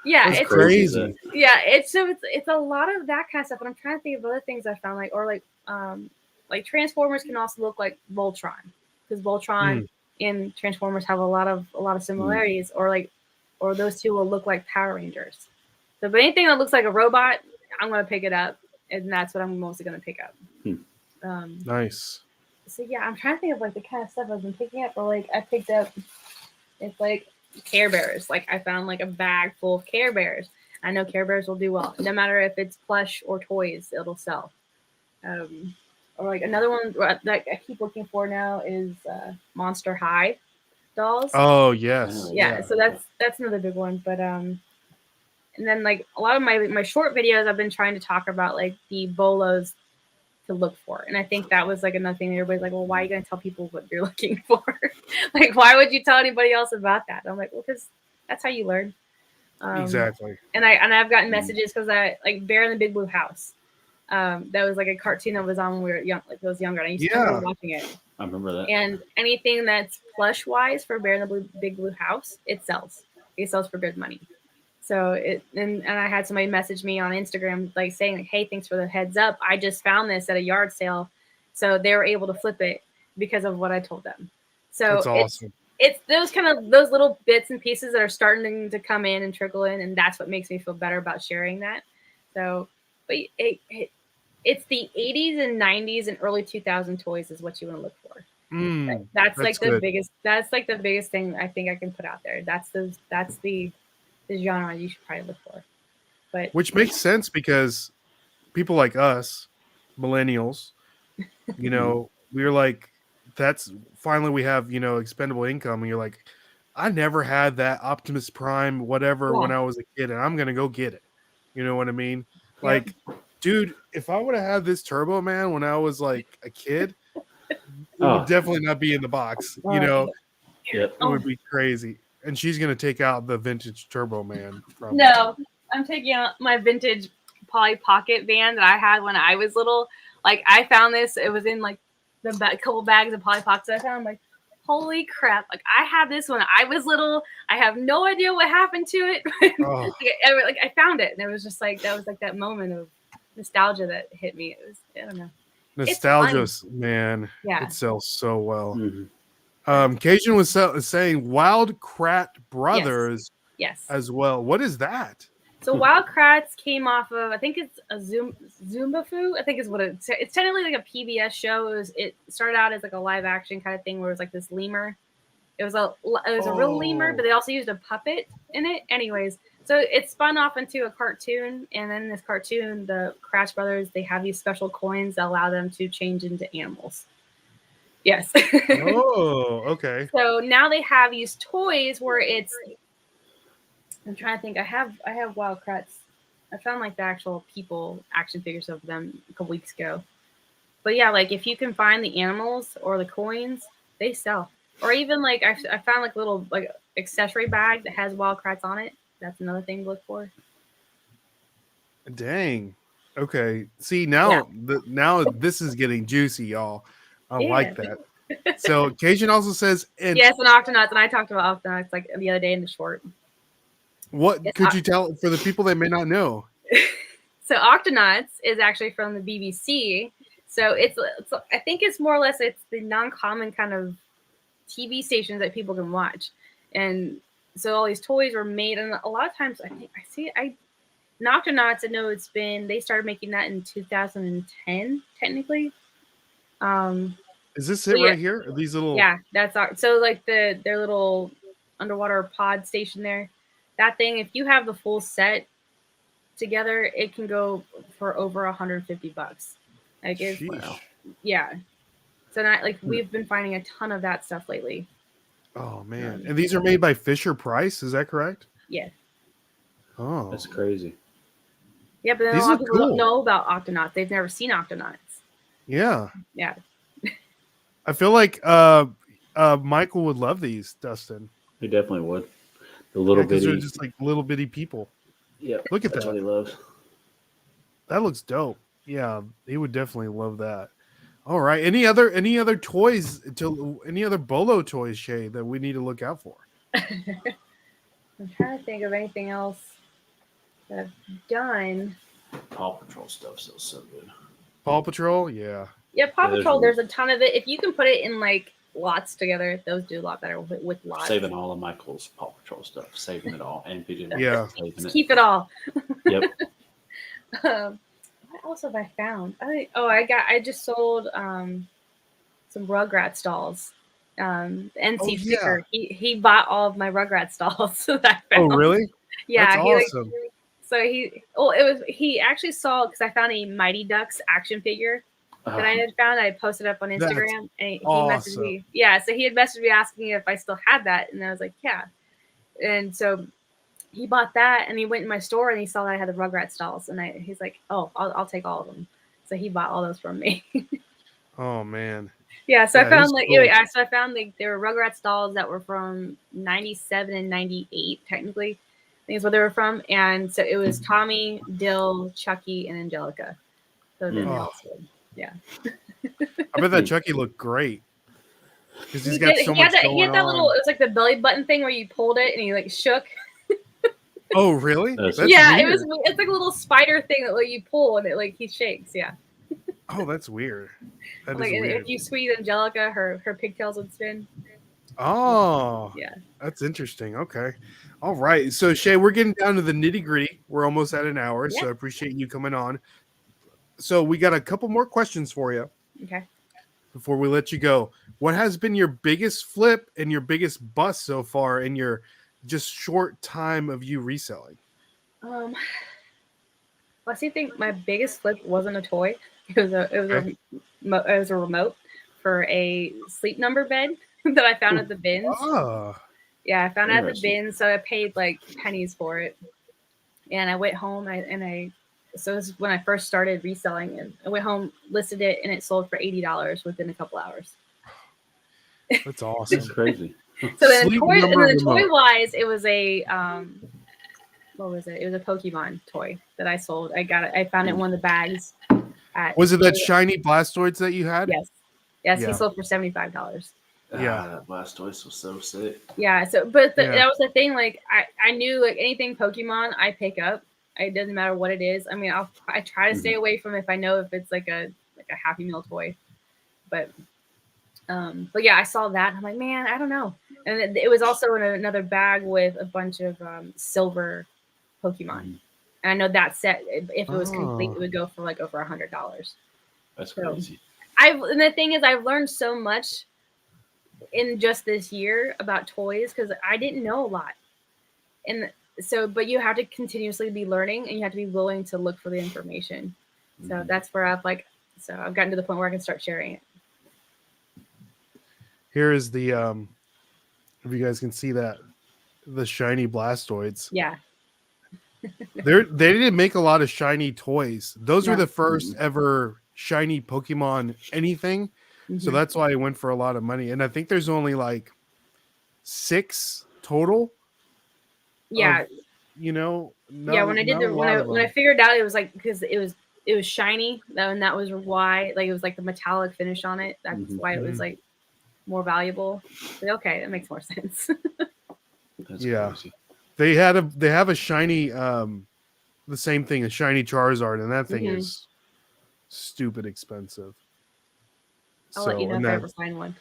yeah, That's it's crazy. Yeah, it's a lot of that kind of stuff. And I'm trying to think of other things I found like Transformers can also look like Voltron because Voltron and Transformers have a lot of similarities, or those two will look like Power Rangers. So, but anything that looks like a robot, I'm gonna pick it up, and that's what I'm mostly gonna pick up. Nice. So yeah, I'm trying to think of like the kind of stuff I've been picking up. Or like I picked up, it's like Care Bears. Like I found like a bag full of Care Bears. I know Care Bears will do well, no matter if it's plush or toys, it'll sell. Or like another one that I keep looking for now is Monster High dolls. Oh yes. Yeah. So that's another big one. But and then like a lot of my short videos, I've been trying to talk about like the bolos to look for, and I think that was like another thing. Everybody's like, well, why are you going to tell people what you're looking for? Like, why would you tell anybody else about that? I'm like, well, because that's how you learn. Exactly. And I've gotten messages because I like Bear in the Big Blue House. That was like a cartoon that was on when we were young, like I was younger. And I used to love watching it. I remember that. And anything that's plush wise for Bear in the Big Blue House, it sells. It sells for good money. So and I had somebody message me on Instagram like saying like, hey, thanks for the heads up. I just found this at a yard sale. So they were able to flip it because of what I told them. So that's awesome. It's those little bits and pieces that are starting to come in and trickle in, and that's what makes me feel better about sharing that. So, but it's the 80s and 90s and early 2000 toys is what you want to look for. That's like the biggest. That's like the biggest thing I think I can put out there. That's the genre you should probably look for. But which makes sense because people like us, millennials, we're like, that's finally we have expendable income, and you're like, I never had that Optimus Prime whatever when I was a kid, and I'm gonna go get it. You know what I mean? Like Dude, if I would have had this Turbo Man when I was like a kid, it would definitely not be in the box. You know, Yep. it would be crazy. And she's gonna take out the vintage Turbo Man. From No, I'm taking out my vintage Polly Pocket van that I had when I was little. Like I found this, it was in like the couple bags of Polly Pockets I found. I'm like, holy crap! Like I had this when I was little. I have no idea what happened to it. Like I found it, and it was just like that was like that moment of nostalgia that hit me. It was, I don't know, nostalgia, man. Yeah, it sells so well. Mm-hmm. Cajun was saying Wild Kratts Brothers, yes, as well. What is that? So Wild Kratts came off of, I think it's a Zumba Fu. I think is what it's technically like a PBS show. It started out as like a live action kind of thing where it was like this lemur. It was a real lemur, but they also used a puppet in it. Anyways, so it spun off into a cartoon, and then in this cartoon, the Kratts brothers, they have these special coins that allow them to change into animals. Yes. Oh, okay. So now they have these toys where it's. I'm trying to think. I have Wild Kratts. I found like the actual people action figures of them a couple weeks ago. But yeah, like if you can find the animals or the coins, they sell. Or even like I found like a little like accessory bag that has Wild Kratts on it. That's another thing to look for. Dang. Okay. See now, now this is getting juicy, y'all. I like that. So Cajun also says, yes, and Octonauts, and I talked about Octonauts like the other day in the short. What could you tell for the people that may not know? So Octonauts is actually from the BBC. So it's I think it's more or less it's the non-common kind of TV stations that people can watch. And so all these toys were made, and a lot of times Octonauts, I know they started making that in 2010 technically. Is this it right here? Are these little that's so like their little underwater pod station there. That thing, if you have the full set together, it can go for over $150. Like it's yeah. So not like we've been finding a ton of that stuff lately. Oh man. And these are made by Fisher Price, is that correct? Yeah. Oh. That's crazy. Yeah, but then a lot of people don't know about Octonauts. They've never seen Octonauts. Yeah. Yeah. I feel like Michael would love these, Dustin. He definitely would. The little bitty, they're just like little bitty people. Yeah, look at that's that. What he loves. That looks dope. Yeah, he would definitely love that. All right. Any other toys? Any other Bolo toys, Shay, that we need to look out for? I'm trying to think of anything else that I've done. Paw Patrol stuff sells so good. Paw Patrol, yeah. Yeah, Paw Patrol. There's a ton of it. If you can put it in like lots together, those do a lot better with lots. Saving all of Michael's Paw Patrol stuff, saving it all, and keep it all. Yep. What else have I found? I just sold some Rugrats dolls. NC Sticker. He bought all of my Rugrats dolls that I found. Oh really? Yeah, that's awesome. He actually saw because I found a Mighty Ducks action figure that I had found. I posted up on Instagram, and he messaged me. Yeah, so he had messaged me asking if I still had that, and I was like, yeah. And so he bought that, and he went in my store, and he saw that I had the Rugrats dolls, and he's like, oh, I'll take all of them. So he bought all those from me. Oh man. Yeah, so I found I found there were Rugrats dolls that were from 97 and 98, technically. I think is what they were from. And so it was Tommy, Dill, Chucky, and Angelica. So yeah. I bet that Chucky looked great. Because he had that little, it was like the belly button thing where you pulled it and he like shook. Oh, really? It's like a little spider thing that like you pull and it like he shakes, yeah. Oh, that's weird. That like is weird. If you squeeze Angelica, her pigtails would spin. Oh, yeah. That's interesting. Okay. All right. So Shay, we're getting down to the nitty gritty. We're almost at an hour, so I appreciate you coming on. So we got a couple more questions for you. Okay. Before we let you go, what has been your biggest flip and your biggest bust so far in your just short time of you reselling? Well, I think my biggest flip wasn't a toy. It was a remote for a Sleep Number bed that I found at the bins. Oh. Yeah, I found it at the bins, so I paid like pennies for it. And I went home and I So this is when I first started reselling, and I went home, listed it, and it sold for $80 within a couple hours. That's awesome. That's crazy. So then Sleep toy number remote. wise, it was a what was it? It was a Pokemon toy that I sold. I found it in one of the bags. Was it that shiny Blastoids that you had? Yes. Yes, he sold for $75. Yeah, that Blastoise was so sick. Yeah, so but that was the thing. Like I knew like anything Pokemon I pick up. It doesn't matter what it is. I mean, I try to stay away from if I know if it's like a Happy Meal toy. But yeah, I saw that. And I'm like, man, I don't know. And it was also in another bag with a bunch of silver Pokemon. And I know that set, if it was complete, it would go for like over $100. That's crazy. And the thing is, I've learned so much in just this year about toys because I didn't know a lot. And so, but you have to continuously be learning, and you have to be willing to look for the information. So that's where I've gotten to the point where I can start sharing it. Here is the if you guys can see that, the shiny Blastoids. Yeah. They didn't make a lot of shiny toys. Those were the first ever shiny Pokemon anything. So that's why it went for a lot of money. And I think there's only like 6 total. Yeah. When I did when I figured out it was like because it was shiny, and that was why it was like the metallic finish on it. That's why it was like more valuable. Like, okay, that makes more sense. That's crazy. They have a shiny the same thing, a shiny Charizard, and that thing is stupid expensive. I'll let you know if I ever find one.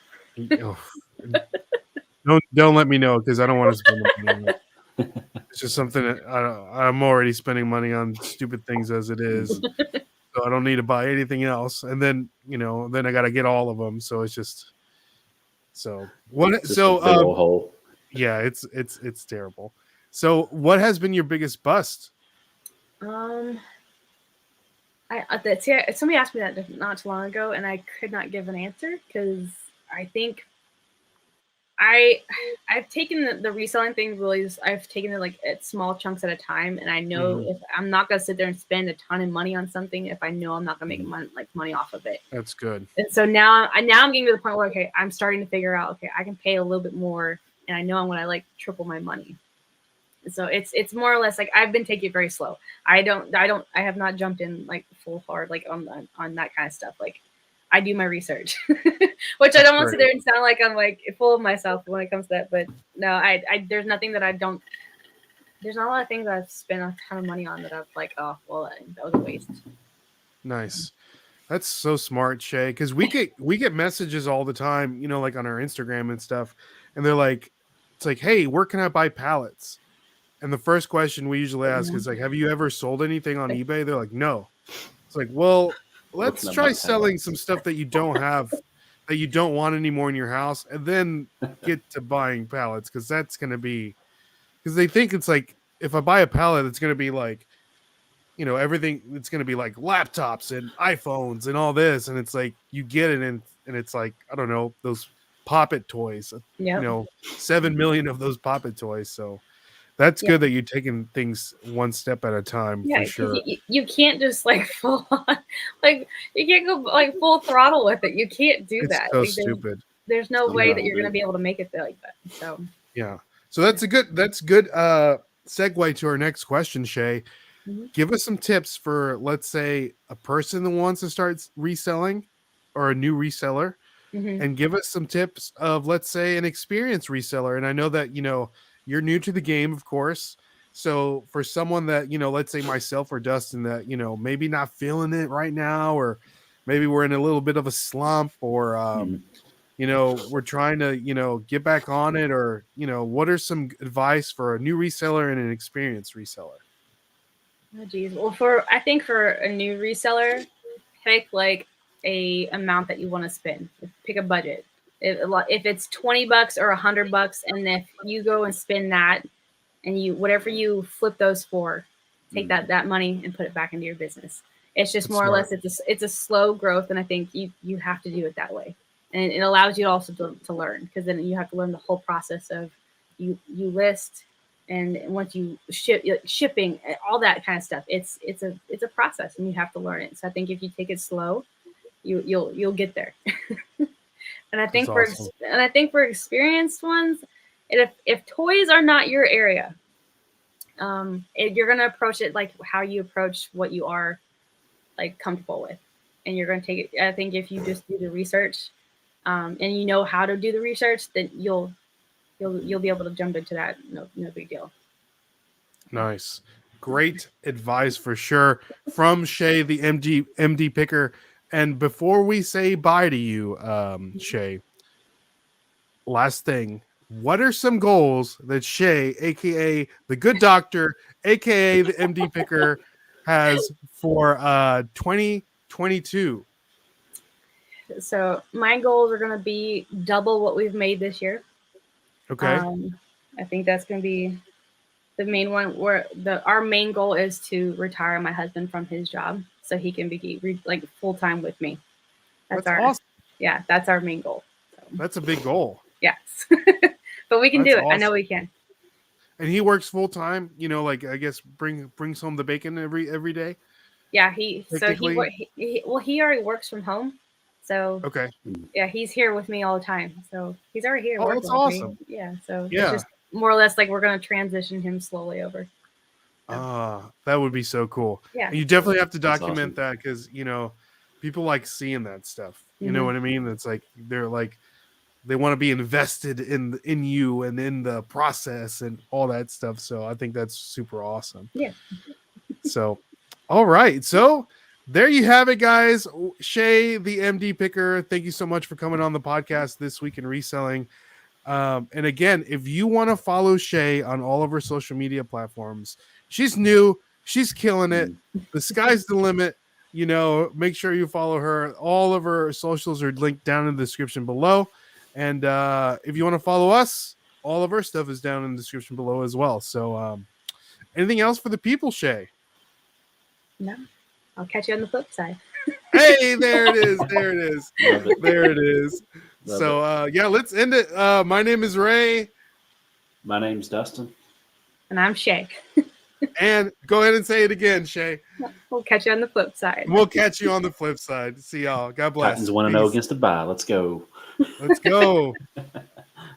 Don't let me know because I don't want to spend money on it. It's just something that I'm already spending money on stupid things as it is. So I don't need to buy anything else. And then then I got to get all of them. So it's just yeah, it's terrible. So what has been your biggest bust? Somebody asked me that not too long ago, and I could not give an answer because I think I've taken the reselling thing really. I've taken it like at small chunks at a time, and I know if I'm not gonna sit there and spend a ton of money on something if I know I'm not gonna make money off of it. That's good. And so now I'm getting to the point where I'm starting to figure out I can pay a little bit more, and I know I'm gonna triple my money. So it's more or less like I've been taking it very slow. I have not jumped in full hard on that kind of stuff. I do my research, which I don't want to sit there and sound like I'm full of myself when it comes to that. But no, there's nothing that I don't. There's not a lot of things I've spent a ton of money on that I've that was a waste. Nice. That's so smart, Shay. Because we get messages all the time, on our Instagram and stuff, and they're like, it's like, hey, where can I buy pallets? And the first question we usually ask is have you ever sold anything on eBay? They're like, no. It's like, well, let's try selling some stuff that you don't have, that you don't want anymore in your house, and then get to buying pallets, because that's going to be, because they think it's like, if I buy a pallet, it's going to be everything, it's going to be like laptops and iPhones and all this, and it's like, you get it, and it's like, I don't know, those Pop-It toys, 7 million of those Pop-It toys, so that's good that you're taking things one step at a time. Yeah, for sure. You can't just full on, you can't go full throttle with it. You can't do that. So stupid. There's no way that you're going to be able to make it like that. So yeah. So that's good segue to our next question, Shay. Give us some tips for, let's say, a person that wants to start reselling or a new reseller, and give us some tips of, let's say, an experienced reseller. And I know that you're new to the game, of course. So for someone that, let's say myself or Dustin, that, maybe not feeling it right now, or maybe we're in a little bit of a slump, or, we're trying to, get back on it, or, what are some advice for a new reseller and an experienced reseller? Oh, geez. Well, I think for a new reseller, pick a amount that you want to spend. Pick a budget. If it's $20 or $100, and if you go and spend that, and whatever you flip those for, take that money and put it back into your business. It's just more or less it's a slow growth, and I think you have to do it that way, and it allows you also to learn, because then you have to learn the whole process of you list, And once you shipping, all that kind of stuff, it's a process, and you have to learn it. So I think if you take it slow, you'll get there. And I think for experienced ones, if toys are not your area, you're gonna approach it like how you approach what you are like comfortable with, and you're gonna take it. I think if you just do the research, and you know how to do the research, then you'll be able to jump into that. No big deal. Nice. Great advice for sure from Shay, the MD picker. And before we say bye to you, Shay, last thing, what are some goals that Shay, aka the good doctor, aka the MD picker, has for 2022? So my goals are going to be double what we've made this year. Okay. I think that's going to be the main one. Our main goal is to retire my husband from his job so he can be like full time with me. That's awesome. Yeah, that's our main goal. So. That's a big goal. Yes, but we can do it. Awesome. I know we can. And he works full time. You know, like I guess brings home the bacon every day. Yeah, he already works from home. So okay. Yeah, he's here with me all the time. So he's already here. Oh, that's awesome. Yeah. So it's just more or less like we're going to transition him slowly over. That would be so cool. Yeah. And you definitely have to document that because, you know, people like seeing that stuff. You know what I mean? It's like they want to be invested in you and in the process and all that stuff. So I think that's super awesome. Yeah. So, all right. So there you have it, guys. Shay, the MD picker, thank you so much for coming on the podcast this week in reselling. And again, if you want to follow Shay on all of her social media platforms, she's new. She's killing it. The sky's the limit. You know, make sure you follow her. All of her socials are linked down in the description below. And if you want to follow us, all of our stuff is down in the description below as well. So anything else for the people, Shay? No. I'll catch you on the flip side. Hey, there it is. There it is. There it is. So, let's end it. My name is Ray. My name's Dustin. And I'm Shay. And go ahead and say it again, Shay. We'll catch you on the flip side. We'll catch you on the flip side. See y'all. God bless. Titans 1-0 against the bye. Let's go. Let's go.